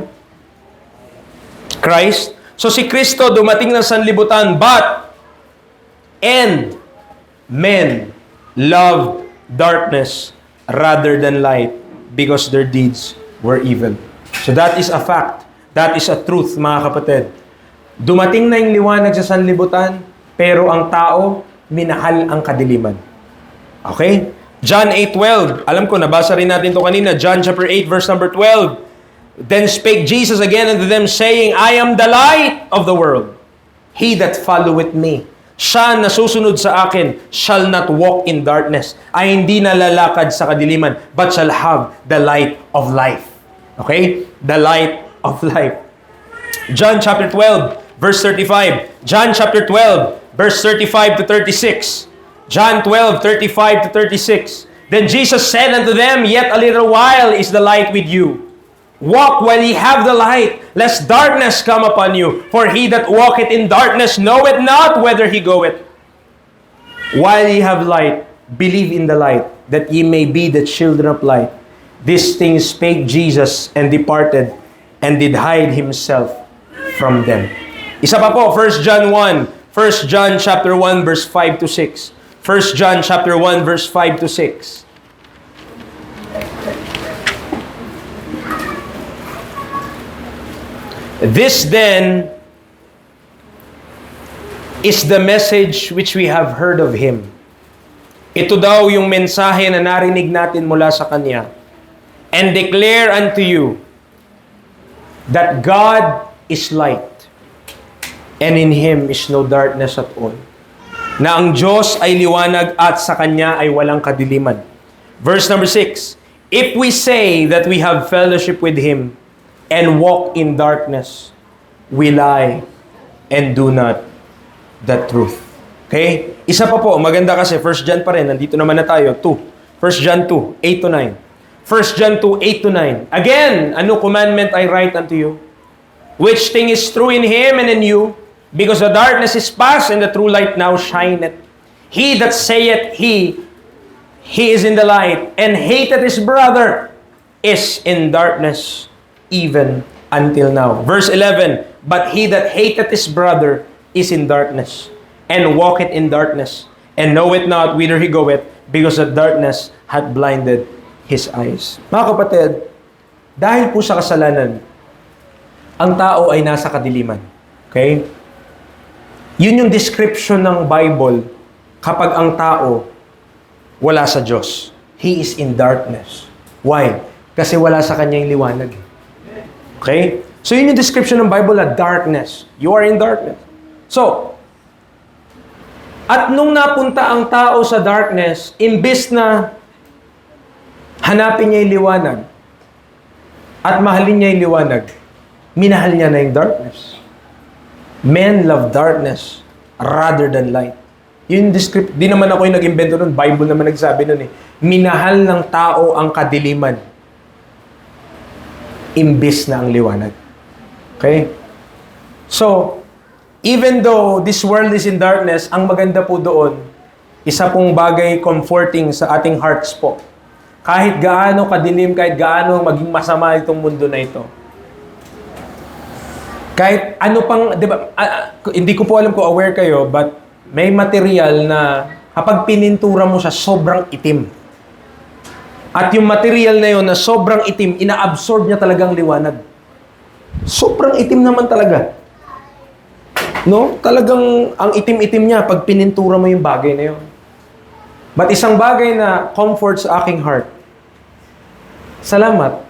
A: Christ. So si Kristo dumating ng sanlibutan, and men loved darkness rather than light because their deeds were evil. So that is a fact. That is a truth, mga kapatid. Dumating na yung liwanag sa sanlibutan, pero ang tao, minahal ang kadiliman. Okay? John 8:12. Alam ko, nabasa rin natin ito kanina. John chapter 8, verse number 12. Then spake Jesus again unto them, saying, I am the light of the world. He that followeth me, siya na susunod sa akin, shall not walk in darkness, ay hindi nalalakad sa kadiliman, but shall have the light of life. Okay? The light of life. John chapter 12, verse 35. John chapter 12, verse 35 to 36. John 12, 35 to 36. Then Jesus said unto them, Yet a little while is the light with you. Walk while ye have the light, lest darkness come upon you. For he that walketh in darkness knoweth not whither he goeth. While ye have light, believe in the light, that ye may be the children of light. These things spake Jesus, and departed, and did hide himself from them. Isa pa po, 1 John 1. 1 John chapter 1, verse 5 to 6. 1 John chapter 1, verse 5 to 6. This then is the message which we have heard of Him. Ito daw yung mensahe na narinig natin mula sa Kanya. And declare unto you that God is light, and in Him is no darkness at all. Na ang Diyos ay liwanag at sa Kanya ay walang kadiliman. Verse number 6. If we say that we have fellowship with Him, and walk in darkness, we lie and do not the truth. Okay? Isa pa po, maganda kasi, 1 John pa rin, nandito naman na tayo, 2. 1 John 2, 8 to 9. 1 John 2, 8 to 9. Again, ano commandment I write unto you? Which thing is true in Him and in you, because the darkness is past, and the true light now shineth. He that saith he is in the light, and hateth his brother, is in darkness, even until now. Verse 11, But he that hateth his brother is in darkness, and walketh in darkness, and knoweth not whither he goeth, because the darkness hath blinded his eyes. Mga kapatid, dahil po sa kasalanan, ang tao ay nasa kadiliman. Okay? Yun yung description ng Bible kapag ang tao wala sa Diyos. He is in darkness. Why? Kasi wala sa kanya yung liwanag. Okay? So, yun yung description ng Bible na darkness. You are in darkness. So, at nung napunta ang tao sa darkness, imbis na hanapin niya yung liwanag at mahalin niya yung liwanag, minahal niya na yung darkness. Men love darkness rather than light. Yun description. Di naman ako yung nag-invento nun. Bible naman nagsabi nun eh. Minahal ng tao ang kadiliman imbis na ang liwanag. Okay? So, even though this world is in darkness, ang maganda po doon, isa pong bagay comforting sa ating hearts po. Kahit gaano kadilim, kahit gaano maging masama itong mundo na ito. Kahit ano pang, di ba, hindi ko po alam kung aware kayo, but may material na kapag pinintura mo siya, sobrang itim. At yung material na yun na sobrang itim, ina-absorb niya talagang liwanag. Sobrang itim naman talaga. No? Talagang ang itim-itim niya pag pinintura mo yung bagay na yun. But isang bagay na comfort sa aking heart, salamat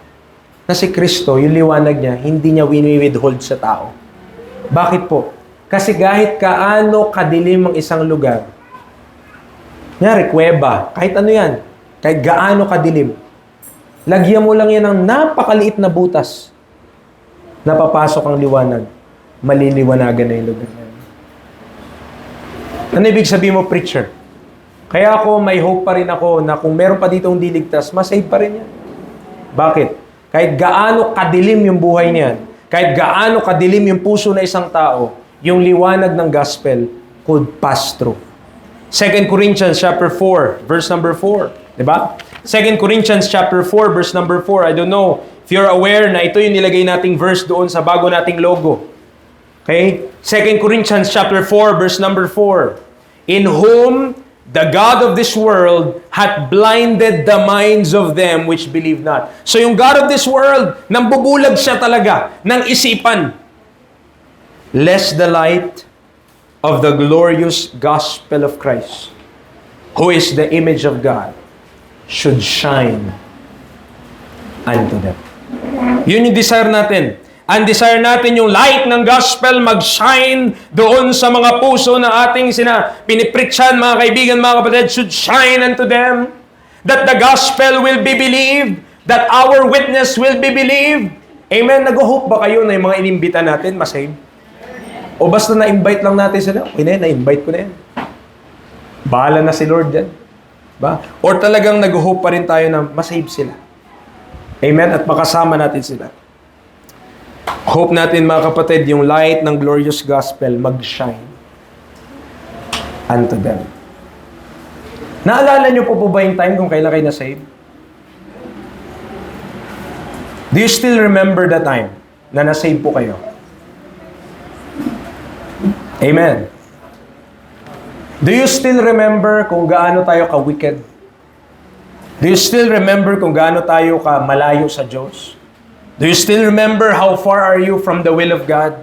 A: na si Kristo, yung liwanag niya, hindi niya wini-withhold sa tao. Bakit po? Kasi kahit kaano kadilim ang isang lugar, nyari, kuweba, kahit ano yan, kahit gaano kadilim, lagyan mo lang yan ng napakaliit na butas, napapasok ang liwanag, maliliwanagan na yung lugar na yun. Ano ibig sabihin mo, preacher? Kaya ako, may hope pa rin ako na kung meron pa dito hindi ligtas, masave pa rin yan. Bakit? Kahit gaano kadilim yung buhay niyan, kahit gaano kadilim yung puso na isang tao, yung liwanag ng gospel could pass through. 2 Corinthians chapter 4, verse number 4. Diba? 2 Corinthians chapter 4, verse number 4. I don't know if you're aware na ito yung nilagay nating verse doon sa bago nating logo. Okay? 2 Corinthians chapter 4, verse number 4. In whom the God of this world hath blinded the minds of them which believe not. So yung God of this world, nambubulag siya talaga ng isipan. Lest the light of the glorious gospel of Christ, who is the image of God, should shine unto them. Yun yung desire natin. Ang desire natin yung light ng gospel mag-shine doon sa mga puso na ating pinipreachan, mga kaibigan, mga kapatid, should shine unto them. That the gospel will be believed. That our witness will be believed. Amen? Nag-hope ba kayo na yung mga inimbita natin masave? O basta na-invite lang natin sila? Okay na yan, na-invite ko na yan. Bahala na si Lord yan. Ba? Or talagang nag-hope pa rin tayo na masave sila. Amen? At makasama natin sila. Hope natin, mga kapatid, yung light ng glorious gospel mag-shine unto them. Naalala niyo po ba yung time kung kailan kayo na-save? Do you still remember the time na na-save po kayo? Amen. Do you still remember kung gaano tayo ka-wicked? Do you still remember kung gaano tayo ka-malayo sa Diyos? Do you still remember how far are you from the will of God?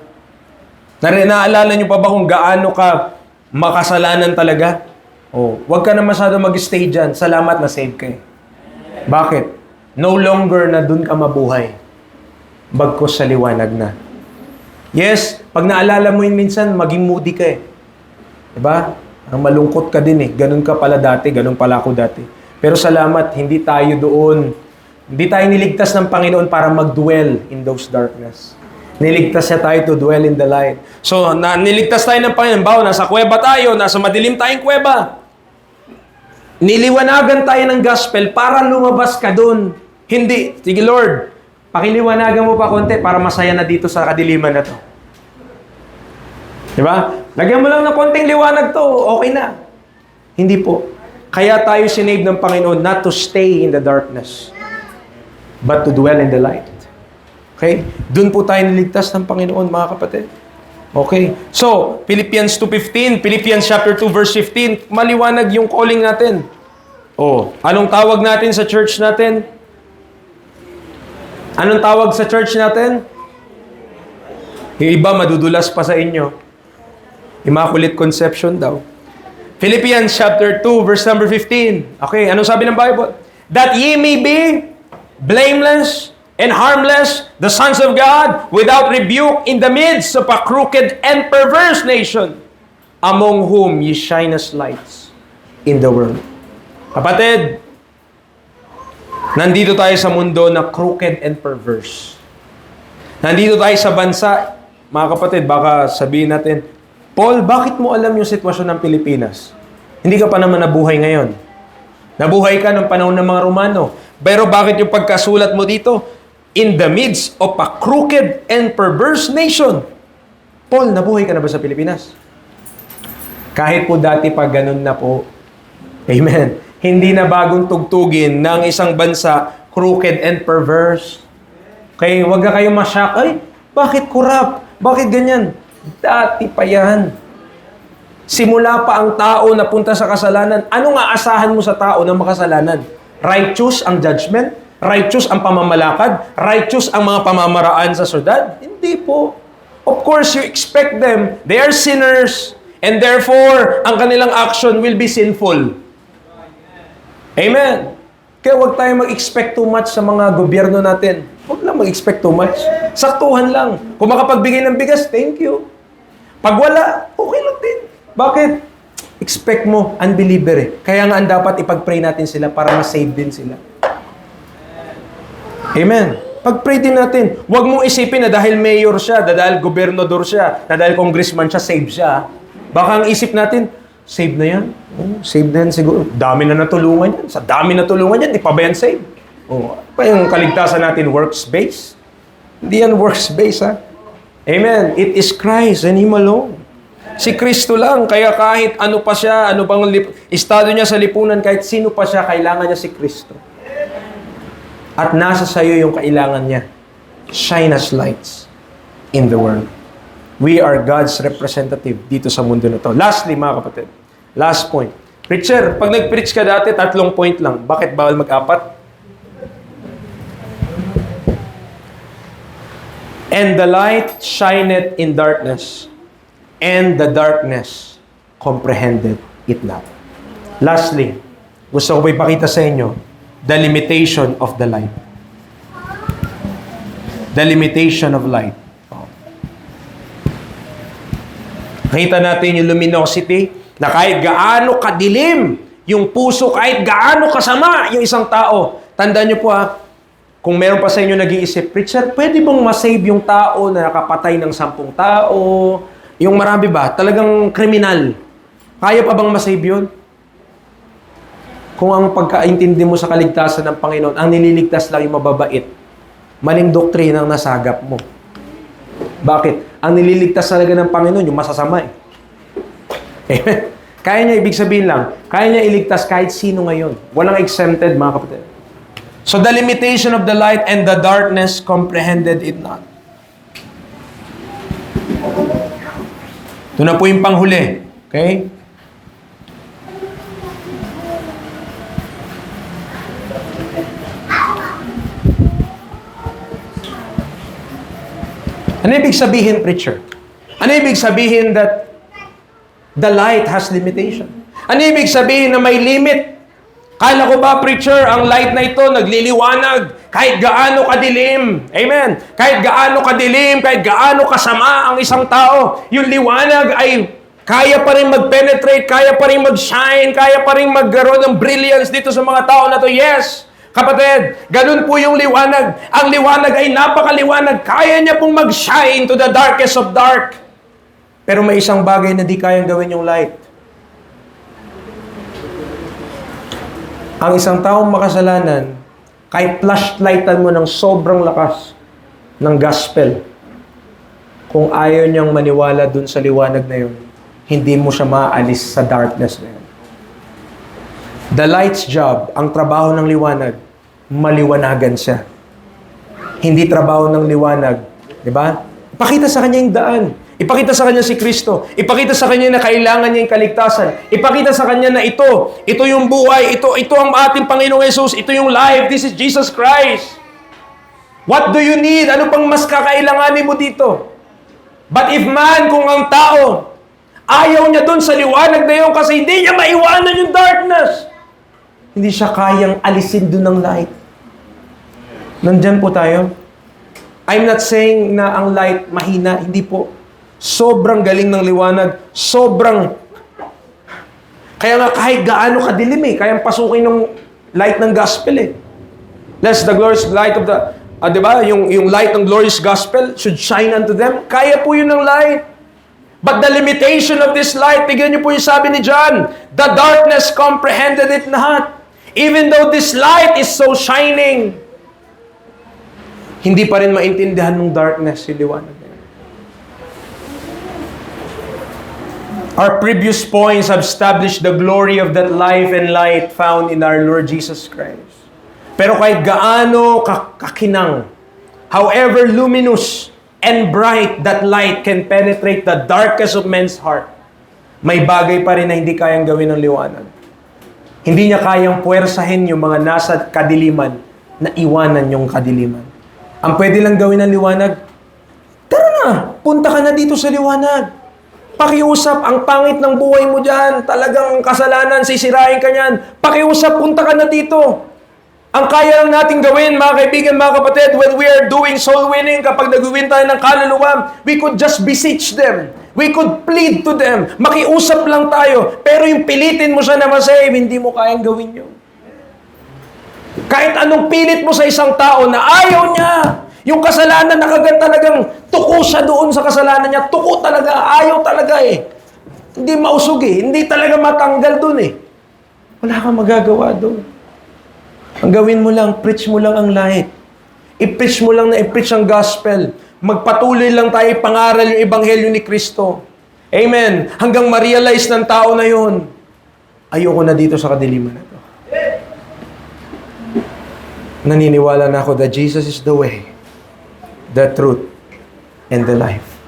A: Naalala niyo pa ba kung gaano ka makasalanan talaga? Huwag ka na masyado mag-stay dyan. Salamat na save ka. Bakit? No longer na dun ka mabuhay. Bagkus sa liwanag na. Yes, pag naalala mo yun minsan, maging moody ka . Diba? Ang malungkot ka din . Ganun ka pala dati, ganun pala ako dati. Pero salamat, hindi tayo doon. Hindi tayo niligtas ng Panginoon para mag-dwell in those darkness. Niligtas siya tayo to dwell in the light. So, niligtas tayo ng Panginoon. Bawa, nasa kuweba tayo, nasa madilim tayong kuweba. Niliwanagan tayo ng gospel para lumabas ka doon. Hindi. Sige Lord, pakiliwanagan mo pa konti para masaya na dito sa kadiliman na to. Diba? Lagyan mo lang ng konting liwanag to, okay na. Hindi po. Kaya tayo sinave ng Panginoon not to stay in the darkness, but to dwell in the light. Okay? Doon po tayo niligtas ng Panginoon, mga kapatid. Okay? So, Philippians 2:15, Philippians chapter 2, verse 15, maliwanag yung calling natin. Anong tawag natin sa church natin? Anong tawag sa church natin? Yung iba, madudulas pa sa inyo. Immaculate Conception daw. Philippians chapter 2, verse number 15. Okay, anong sabi ng Bible? That ye may be blameless and harmless, the sons of God, without rebuke in the midst of a crooked and perverse nation, among whom ye shine as lights in the world. Kapatid, nandito tayo sa mundo na crooked and perverse. Nandito tayo sa bansa, mga kapatid, baka sabihin natin, Paul, bakit mo alam yung sitwasyon ng Pilipinas? Hindi ka pa naman nabuhay ngayon. Nabuhay ka ng panahon ng mga Romano. Pero bakit yung pagkasulat mo dito? In the midst of a crooked and perverse nation. Paul, nabuhay ka na ba sa Pilipinas? Kahit po dati pa ganun na po. Amen. Hindi na bagong tugtugin ng isang bansa, crooked and perverse. Okay, huwag na kayong masyak. Ay, bakit corrupt? Bakit ganyan? Dati pa yan. Simula pa ang tao na punta sa kasalanan. Anong aasahan mo sa tao na makasalanan? Righteous ang judgment? Righteous ang pamamalakad? Righteous ang mga pamamaraan sa syudad? Hindi po. Of course, you expect them. They are sinners. And therefore, ang kanilang action will be sinful. Amen. Kaya huwag tayo mag-expect too much sa mga gobyerno natin. Huwag lang mag-expect too much. Saktuhan lang. Kung makapagbigay ng bigas, thank you. Pag wala, okay lang din. Bakit? Expect mo, unbeliever . Kaya nga dapat ipag-pray natin sila para ma-save din sila. Amen. Pag-pray din natin. Huwag mong isipin na dahil mayor siya, na dahil gobernador siya, na dahil congressman siya, save siya. Baka ang isip natin, Save na yan. Save na yan siguro. Dami na natulungan yan. Sa dami natulungan yan, di pa ba yan save? Pa yung kaligtasan natin, works-based? Hindi yan works-based, ha? Amen. It is Christ and Him alone. Si Kristo lang. Kaya kahit ano pa siya, ano bang estado niya sa lipunan, kahit sino pa siya, kailangan niya si Kristo. At nasa sayo yung kailangan niya. Shine as lights in the world. We are God's representative dito sa mundo na to. Lastly, mga kapatid. Last point. Preacher, pag nag-preach ka dati, 3 point lang. Bakit bawal mag-4? And the light shineth in darkness, and the darkness comprehended it not. Lastly, gusto ko ipakita sa inyo, the limitation of the light. The limitation of light. Nakita natin yung luminosity, na kahit gaano kadilim yung puso, kahit gaano kasama yung isang tao. Tandaan nyo po kung meron pa sa inyo nag-iisip, Preacher, pwede bang masave yung tao na nakapatay ng 10 tao? Yung marami ba? Talagang kriminal. Kaya pa bang masave yun? Kung ang pagkaintindi mo sa kaligtasan ng Panginoon, ang nililigtas lang yung mababait, maling doktrina ang nasagap mo. Bakit? Ang nililigtas talaga ng Panginoon, yung masasama eh. Amen. Kaya niya, ibig sabihin lang, kaya niya iligtas kahit sino ngayon. Walang exempted, mga kapatid. So the limitation of the light and the darkness comprehended it not. Ito na po yung panghuli. Okay? Ano ibig sabihin, preacher? Ano ibig sabihin that the light has limitation? Ano ibig sabihin na may limit? Kala ko ba, preacher, ang light na ito nagliliwanag kahit gaano kadilim. Amen. Kahit gaano kadilim, kahit gaano kasama ang isang tao, yung liwanag ay kaya pa rin mag-penetrate, kaya pa rin mag-shine, kaya pa rin magkaroon ng brilliance dito sa mga tao na to. Yes, kapatid, ganun po yung liwanag. Ang liwanag ay napakaliwanag. Kaya niya pong mag-shine to the darkest of dark. Pero may isang bagay na di kayang gawin yung light. Ang isang taong makasalanan, kahit flashlightan mo ng sobrang lakas ng gospel, kung ayaw niyang maniwala dun sa liwanag na yun, hindi mo siya maaalis sa darkness na yun. The light's job, ang trabaho ng liwanag, maliwanagan siya. Hindi trabaho ng liwanag, di ba? Ipakita sa kanya yung daan. Ipakita sa kanya si Kristo. Ipakita sa kanya na kailangan niya yung kaligtasan. Ipakita sa kanya na ito yung buhay, ito ang ating Panginoong Jesus, ito yung life, this is Jesus Christ. What do you need? Ano pang mas kakailanganin mo dito? But if man, kung ang tao, ayaw niya dun sa liwanag na yun kasi hindi niya maiwanan yung darkness, hindi siya kayang alisin dun ng light. Nandyan po tayo. I'm not saying na ang light mahina, hindi po. Sobrang galing ng liwanag, kaya nga kahit gaano kadilim kayang pasukin ng light ng gospel That's the glorious light of the, di ba? Yung light ng glorious gospel should shine unto them. Kaya po yun ng light. But the limitation of this light, tignan niyo po yung sabi ni John, the darkness comprehended it not. Even though this light is so shining, hindi pa rin maintindihan ng darkness si liwanag. Our previous points have established the glory of that life and light found in our Lord Jesus Christ. Pero kahit gaano kakinang, however luminous and bright that light can penetrate the darkest of men's heart, may bagay pa rin na hindi kayang gawin ng liwanag. Hindi niya kayang puwersahin yung mga nasa kadiliman na iwanan yung kadiliman. Ang pwede lang gawin ng liwanag, tara na, punta ka na dito sa liwanag. Pakiusap, ang pangit ng buhay mo dyan. Talagang kasalanan, sisirain ka niyan. Pakiusap, punta ka na dito. Ang kaya lang natin gawin, mga kaibigan, mga kapatid, when we are doing soul winning, kapag nag-win tayo ng kaluluwa, we could just beseech them. We could plead to them. Makiusap lang tayo. Pero yung pilitin mo siya na masave, hindi mo kayang gawin yun. Kahit anong pilit mo sa isang tao na ayaw niya, yung kasalanan na kagad talagang tuko siya doon sa kasalanan niya. Tuko talaga. Ayaw talaga Hindi mausog eh. Hindi talaga matanggal dun eh. Wala kang magagawa dun. Ang gawin mo lang, preach mo lang ang light. I-preach mo lang na i-preach ang gospel. Magpatuloy lang tayo ipangaral yung ebanghelyo ni Kristo. Amen. Hanggang ma-realize ng tao na yun, ayoko na dito sa kadiliman na to. Naniniwala na ako that Jesus is the way, the truth, and the life.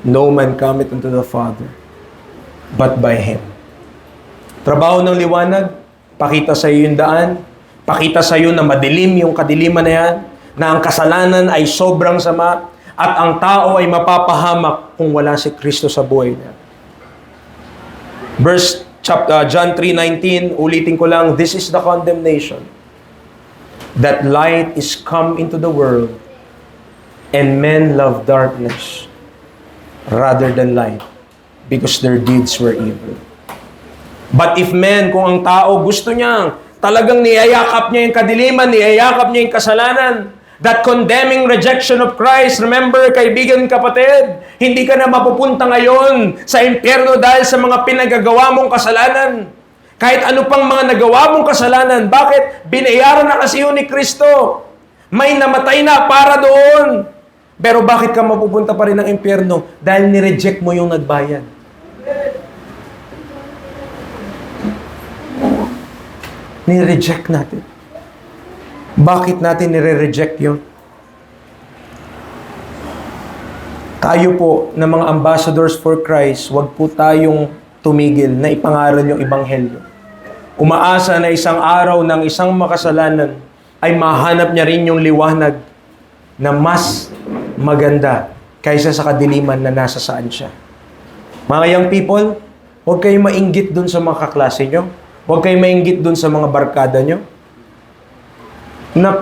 A: No man cometh unto the Father, but by Him. Trabaho ng liwanag, pakita sa iyo yung daan, pakita sa iyo na madilim yung kadiliman na yan, na ang kasalanan ay sobrang sama, at ang tao ay mapapahamak kung wala si Kristo sa buhay niya. John 3:19, ulitin ko lang, this is the condemnation, that light is come into the world, and men love darkness rather than light, because their deeds were evil. But if men, kung ang tao gusto niya, talagang niyayakap niya yung kadiliman, niyayakap niya yung kasalanan, that condemning rejection of Christ, remember, kaibigan, kapatid, hindi ka na mapupunta ngayon sa impyerno dahil sa mga pinagagawa mong kasalanan. Kahit ano pang mga nagawa mong kasalanan. Bakit? Binayaran na kasi yun ni Kristo. May namatay na para doon. Pero bakit ka mapupunta pa rin ng impyerno? Dahil nireject mo yung nagbayad. Nireject natin. Bakit natin nire-reject yun? Tayo po na mga ambassadors for Christ, wag po tayong tumigil na ipangaral yung ebanghelyo. Umaasa na isang araw ng isang makasalanan ay mahanap niya rin yung liwanag na mas maganda kaysa sa kadiliman na nasa saan siya. Mga young people, huwag kayong mainggit dun sa mga kaklase nyo. Huwag kayong mainggit dun sa mga barkada nyo na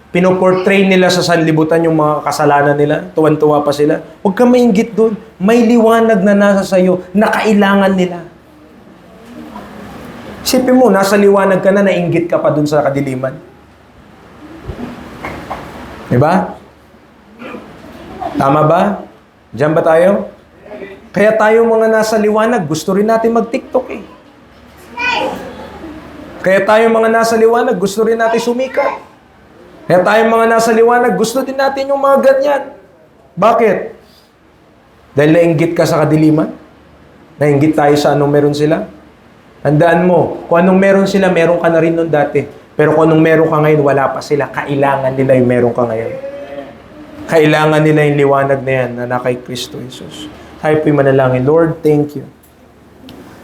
A: pinoportray nila sa sanlibutan yung mga kasalanan nila. Tuwan-tuwa pa sila. Huwag kang mainggit dun. May liwanag na nasa sayo na kailangan nila. Isipin mo, nasa liwanag ka na, nainggit ka pa dun sa kadiliman. Diba? Tama ba? Diyan ba tayo? Kaya tayo mga nasa liwanag, gusto rin natin mag-TikTok eh. Kaya tayo mga nasa liwanag, gusto rin natin sumikat. Kaya tayo mga nasa liwanag, gusto din natin yung mga ganyan. Bakit? Dahil nainggit ka sa kadiliman? Nainggit tayo sa anong meron sila? Tandaan mo, kung anong meron sila, meron ka na rin nun dati. Pero kung anong meron ka ngayon, wala pa sila. Kailangan nila yung meron ka ngayon. Kailangan nila yung liwanag na yan na kay Kristo Jesus. Tayo po'y manalangin. Lord, thank you.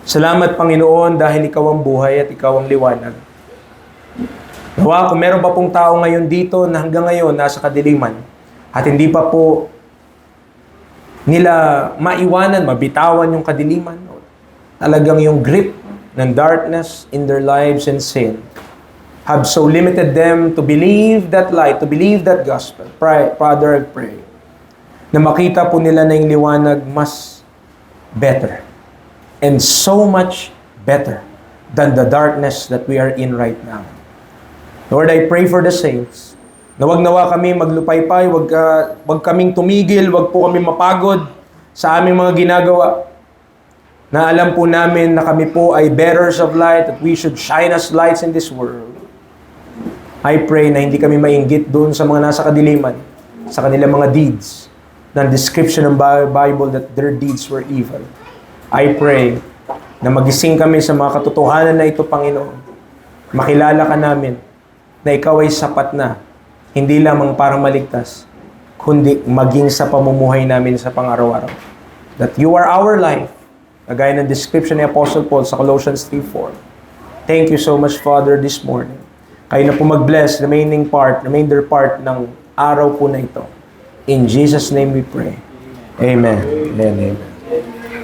A: Salamat, Panginoon, dahil Ikaw ang buhay at Ikaw ang liwanag. Nawa, kung meron pa pong tao ngayon dito na hanggang ngayon nasa kadiliman at hindi pa po nila maiwanan, mabitawan yung kadiliman, talagang yung grip ng darkness in their lives and sin have so limited them to believe that light, to believe that gospel. Father, I pray na makita po nila na yung liwanag mas better and so much better than the darkness that we are in right now. Lord, I pray for the saints na wag nawa kami maglupaypay, wag kaming tumigil, wag po kami mapagod sa aming mga ginagawa. Na alam po namin na kami po ay bearers of light, that we should shine as lights in this world. I pray na hindi kami mainggit doon sa mga nasa kadiliman, sa kanilang mga deeds, na description ng Bible that their deeds were evil. I pray na magising kami sa mga katotohanan na ito, Panginoon. Makilala ka namin na Ikaw ay sapat na, hindi lamang para maligtas, kundi maging sa pamumuhay namin sa pang-araw-araw. That You are our life, gaya ng description ni Apostle Paul sa Colossians 3:4. Thank You so much, Father, this morning. Kayo na po mag-bless remainder part ng araw po na ito. In Jesus' name we pray. Amen. Amen. Amen.